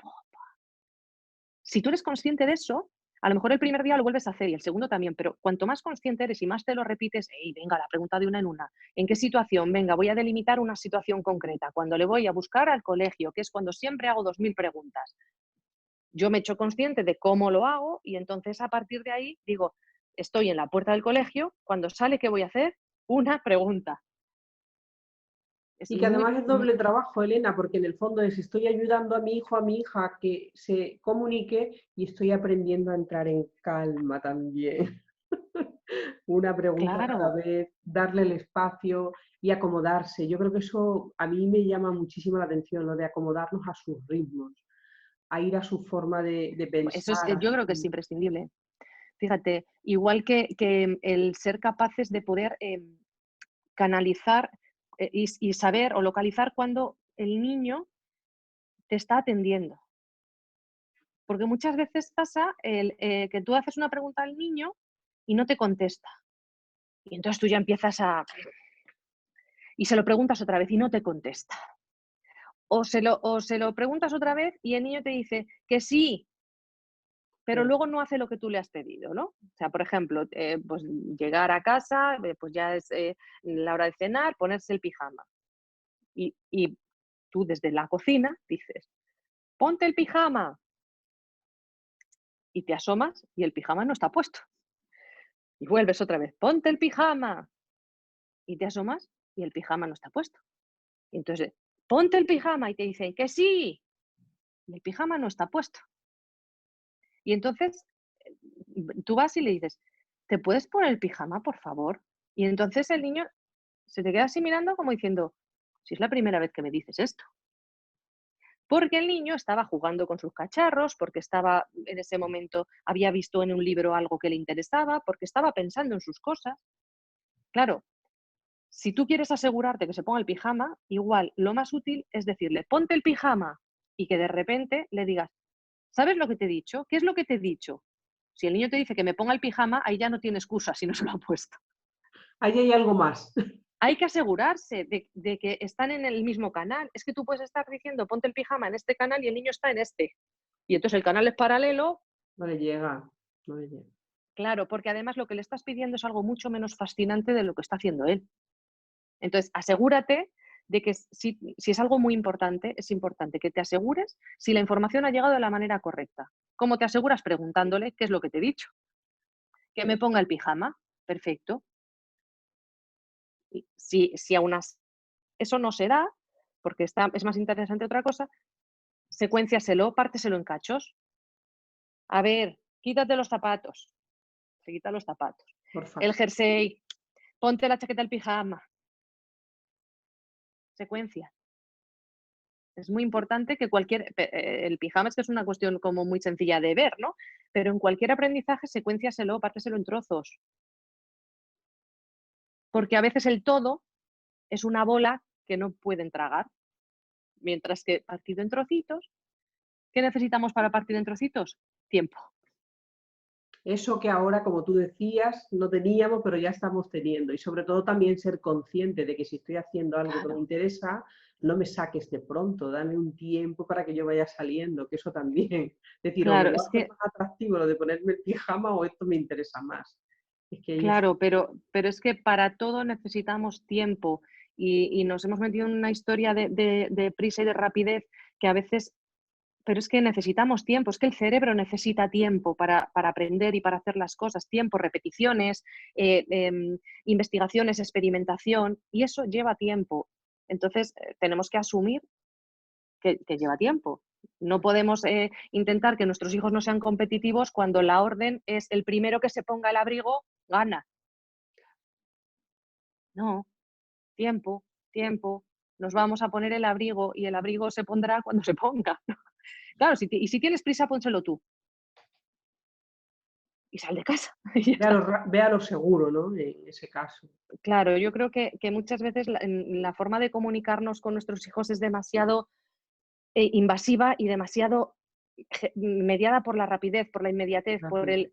si tú eres consciente de eso, a lo mejor el primer día lo vuelves a hacer y el segundo también, pero cuanto más consciente eres y más te lo repites, hey, venga, la pregunta de una en una. ¿En qué situación? Venga, voy a delimitar una situación concreta. Cuando le voy a buscar al colegio, que es cuando siempre hago 2000 preguntas. Yo me he hecho consciente de cómo lo hago y entonces a partir de ahí digo, estoy en la puerta del colegio, cuando sale, ¿qué voy a hacer? Una pregunta. Es Y que además es doble trabajo, Elena, porque en el fondo es estoy ayudando a mi hijo, a mi hija a que se comunique y estoy aprendiendo a entrar en calma también. Una pregunta cada claro. vez, darle el espacio y acomodarse. Yo creo que eso a mí me llama muchísimo la atención, lo de acomodarnos a sus ritmos, a ir a su forma de Eso es, pensar. yo creo que es imprescindible. Fíjate, igual que el ser capaces de poder canalizar y saber o localizar cuando el niño te está atendiendo. Porque muchas veces pasa que tú haces una pregunta al niño y no te contesta. Y entonces tú ya empiezas a... Y se lo preguntas otra vez y no te contesta. O se lo preguntas otra vez y el niño te dice que sí, pero luego no hace lo que tú le has pedido, ¿no? O sea, por ejemplo, pues llegar a casa, pues ya es la hora de cenar, ponerse el pijama. Y tú desde la cocina dices, ponte el pijama. Y te asomas y el pijama no está puesto. Y vuelves otra vez, ponte el pijama. Y te asomas y el pijama no está puesto. Y entonces, ponte el pijama y te dicen que sí. Y el pijama no está puesto. Y entonces tú vas y le dices, ¿te puedes poner el pijama, por favor? Y entonces el niño se te queda así mirando como diciendo, si es la primera vez que me dices esto. Porque el niño estaba jugando con sus cacharros, porque estaba en ese momento, había visto en un libro algo que le interesaba, porque estaba pensando en sus cosas. Claro, si tú quieres asegurarte que se ponga el pijama, igual lo más útil es decirle, ponte el pijama y que de repente le digas, ¿sabes lo que te he dicho? ¿Qué es lo que te he dicho? Si el niño te dice que me ponga el pijama, ahí ya no tiene excusa si no se lo ha puesto. Ahí hay algo más. Hay que asegurarse de que están en el mismo canal. Es que tú puedes estar diciendo, ponte el pijama en este canal y el niño está en este. Y entonces el canal es paralelo, No le llega, no le llega. claro, porque además lo que le estás pidiendo es algo mucho menos fascinante de lo que está haciendo él. Entonces, asegúrate de que si es algo muy importante, es importante que te asegures si la información ha llegado de la manera correcta. ¿Cómo te aseguras? Preguntándole qué es lo que te he dicho. Que me ponga el pijama. Perfecto. Y si aún así eso no se da, porque es más interesante otra cosa, secuénciaselo, párteselo en cachos. A ver, quítate los zapatos. Se quita los zapatos. Por favor. El jersey, ponte la chaqueta, el pijama. Secuencia. Es muy importante que el pijama es que es una cuestión como muy sencilla de ver, ¿no? Pero en cualquier aprendizaje, secuénciaselo, párteselo en trozos. Porque a veces el todo es una bola que no pueden tragar. Mientras que partido en trocitos, ¿qué necesitamos para partir en trocitos? Tiempo. Eso que ahora, como tú decías, no teníamos, pero ya estamos teniendo. Y sobre todo también ser consciente de que si estoy haciendo algo que me Claro, interesa, no me saques de pronto, dame un tiempo para que yo vaya saliendo, que eso también. Decir, o me claro, lo es hace que, más atractivo lo de ponerme el pijama o esto me interesa más. Es que ahí es... claro, pero es que para todo necesitamos tiempo y nos hemos metido en una historia de prisa y de rapidez que a veces, pero es que necesitamos tiempo, es que el cerebro necesita tiempo para aprender y para hacer las cosas, tiempo, repeticiones, investigaciones, experimentación, y eso lleva tiempo. Entonces, tenemos que asumir que lleva tiempo. No podemos intentar que nuestros hijos no sean competitivos cuando la orden es el primero que se ponga el abrigo, gana. No, tiempo, tiempo. Nos vamos a poner el abrigo y el abrigo se pondrá cuando se ponga. Claro, y si tienes prisa, pónselo tú. Y sal de casa. Y ya está. Ve a lo seguro, ¿no? En ese caso. Claro, yo creo que muchas veces la forma de comunicarnos con nuestros hijos es demasiado invasiva y demasiado mediada por la rapidez, por la inmediatez, por Rápido. el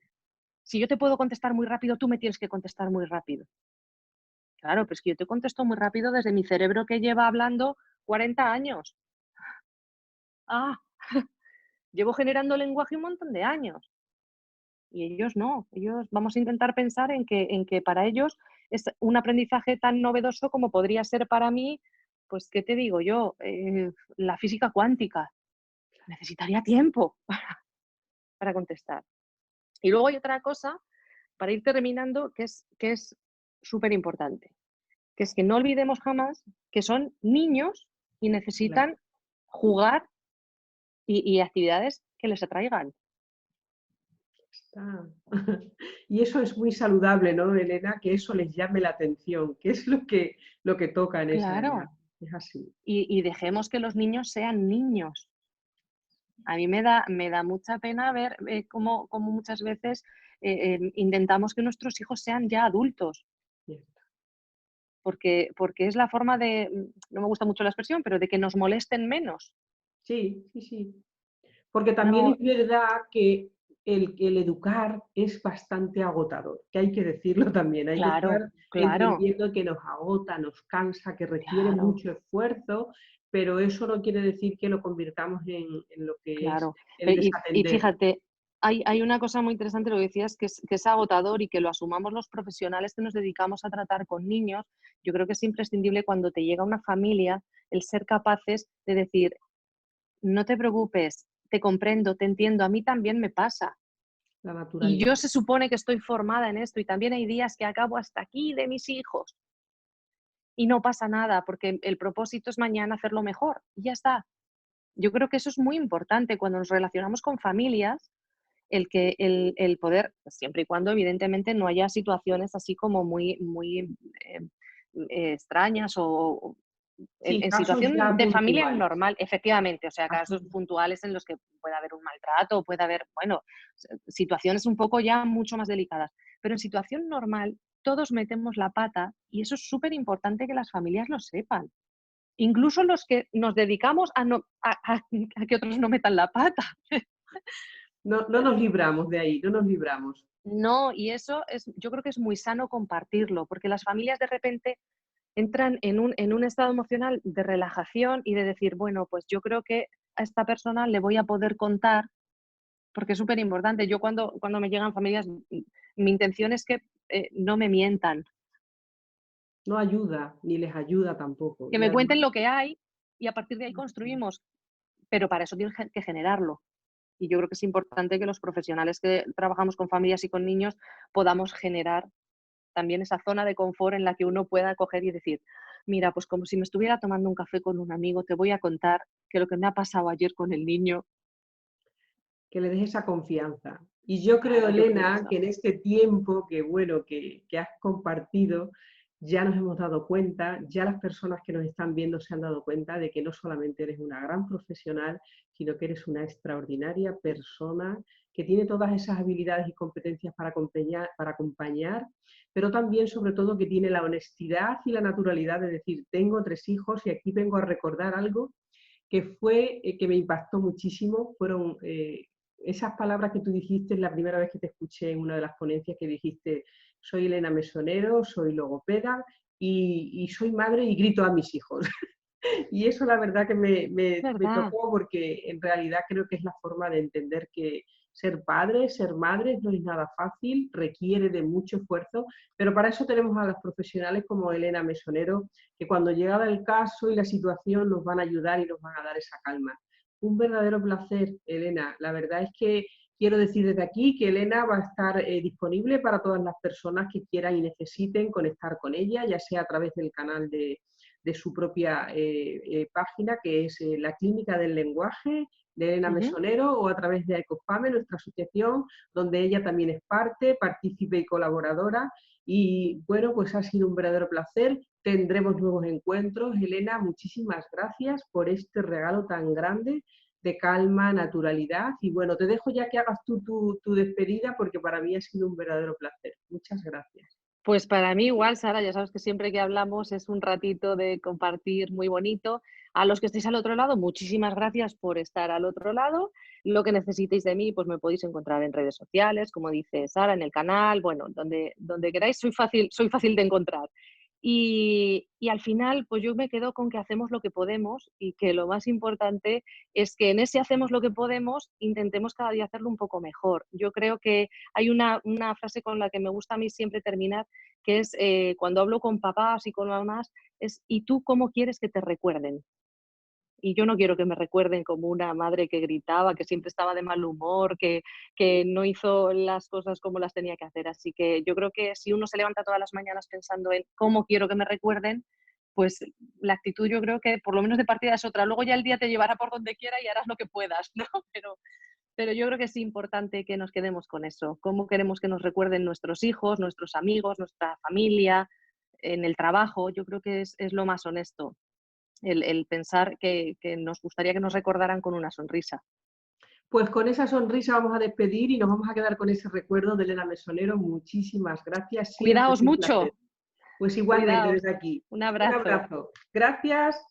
Si yo te puedo contestar muy rápido, tú me tienes que contestar muy rápido. Claro, pero es que yo te contesto muy rápido desde mi cerebro que lleva hablando 40 años. Ah, llevo generando lenguaje un montón de años. Y ellos no, ellos vamos a intentar pensar en que para ellos es un aprendizaje tan novedoso como podría ser para mí, pues, ¿qué te digo yo? La física cuántica. Necesitaría tiempo para contestar. Y luego hay otra cosa, para ir terminando, que es súper importante, que es que no olvidemos jamás que son niños y Claro. necesitan jugar y actividades que les atraigan. Está. Y eso es muy saludable, ¿no, Elena? Que eso les llame la atención, que es lo que toca en esa edad. Claro, Es así. y dejemos que los niños sean niños. A mí me da mucha pena ver cómo muchas veces intentamos que nuestros hijos sean ya adultos, Cierto. porque es la forma de, no me gusta mucho la expresión, pero de que nos molesten menos. Sí, sí, sí. Porque también No, es verdad que el educar es bastante agotador, que hay que decirlo también, hay que claro, estar claro, entendiendo que nos agota, nos cansa, que requiere claro, mucho esfuerzo, pero eso no quiere decir que lo convirtamos en lo que es claro. el Y desatender. fíjate, hay una cosa muy interesante, lo que decías, que es agotador y que lo asumamos los profesionales que nos dedicamos a tratar con niños. Yo creo que es imprescindible cuando te llega una familia el ser capaces de decir, no te preocupes, te comprendo, te entiendo, a mí también me pasa. La Y yo naturalidad. se supone que estoy formada en esto y también hay días que acabo hasta aquí de mis hijos y no pasa nada porque el propósito es mañana hacerlo mejor y ya está. Yo creo que eso es muy importante cuando nos relacionamos con familias, el poder, siempre y cuando evidentemente no haya situaciones así como muy extrañas o Sí, en casos situación ya de familia puntuales. normal, efectivamente, o sea, Casos casos puntuales en los que puede haber un maltrato, puede haber, bueno, situaciones un poco ya mucho más delicadas, pero en situación normal todos metemos la pata y eso es súper importante que las familias lo sepan. Incluso los que nos dedicamos a, no, a que otros no metan la pata. no, no nos libramos de ahí, no nos libramos. No, y eso es, yo creo que es muy sano compartirlo, porque las familias de repente entran en un estado emocional de relajación y de decir, bueno, pues yo creo que a esta persona le voy a poder contar, porque es súper importante. Yo cuando me llegan familias, mi intención es que no me mientan, No ayuda, ni les ayuda tampoco. que Y me además, cuenten lo que hay y a partir de ahí construimos, pero para eso tienes que generarlo. Y yo creo que es importante que los profesionales que trabajamos con familias y con niños podamos generar también esa zona de confort en la que uno pueda coger y decir, mira, pues como si me estuviera tomando un café con un amigo, te voy a contar que lo que me ha pasado ayer con el niño, que le des esa confianza. Y yo creo, claro, yo creo Elena, eso. que en este tiempo que, bueno, que has compartido, ya nos hemos dado cuenta, ya las personas que nos están viendo se han dado cuenta de que no solamente eres una gran profesional, sino que eres una extraordinaria persona que tiene todas esas habilidades y competencias para acompañar, pero también, sobre todo, que tiene la honestidad y la naturalidad de decir, tengo 3 hijos y aquí vengo a recordar algo que fue, que me impactó muchísimo, fueron esas palabras que tú dijiste la primera vez que te escuché en una de las ponencias que dijiste, soy Elena Mesonero, soy logopeda y soy madre y grito a mis hijos. Y eso la verdad que me ¿Verdad? tocó porque en realidad creo que es la forma de entender que ser padre, ser madre no es nada fácil, requiere de mucho esfuerzo, pero para eso tenemos a las profesionales como Elena Mesonero, que cuando llegada el caso y la situación nos van a ayudar y nos van a dar esa calma. Un verdadero placer, Elena. La verdad es que quiero decir desde aquí que Elena va a estar disponible para todas las personas que quieran y necesiten conectar con ella, ya sea a través del canal de su propia página, que es la Clínica del Lenguaje de Elena Ujú. Mesonero, o a través de Ecofame, nuestra asociación, donde ella también es parte, partícipe y colaboradora. Y bueno, pues ha sido un verdadero placer. Tendremos nuevos encuentros. Elena, muchísimas gracias por este regalo tan grande de calma, naturalidad. Y bueno, te dejo ya que hagas tú tu despedida porque para mí ha sido un verdadero placer. Muchas gracias. Pues para mí igual, Sara, ya sabes que siempre que hablamos es un ratito de compartir muy bonito. A los que estéis al otro lado, muchísimas gracias por estar al otro lado. Lo que necesitéis de mí, pues me podéis encontrar en redes sociales, como dice Sara, en el canal, bueno, donde queráis, soy fácil de encontrar. Y al final, pues yo me quedo con que hacemos lo que podemos y que lo más importante es que en ese hacemos lo que podemos, intentemos cada día hacerlo un poco mejor. Yo creo que hay una frase con la que me gusta a mí siempre terminar, que es cuando hablo con papás y con mamás, es ¿y tú cómo quieres que te recuerden? Y yo no quiero que me recuerden como una madre que gritaba, que siempre estaba de mal humor, que no hizo las cosas como las tenía que hacer. Así que yo creo que si uno se levanta todas las mañanas pensando en cómo quiero que me recuerden, pues la actitud yo creo que por lo menos de partida es otra. Luego ya el día te llevará por donde quiera y harás lo que puedas, ¿no? Pero yo creo que es importante que nos quedemos con eso. ¿Cómo queremos que nos recuerden nuestros hijos, nuestros amigos, nuestra familia, en el trabajo? Yo creo que es lo más honesto el pensar que nos gustaría que nos recordaran con una sonrisa. Pues con esa sonrisa vamos a despedir y nos vamos a quedar con ese recuerdo de Elena Mesonero. Muchísimas gracias, siempre es Cuidaos un placer. mucho, Pues igualmente cuidaos. desde aquí. Un Un abrazo. abrazo. Gracias.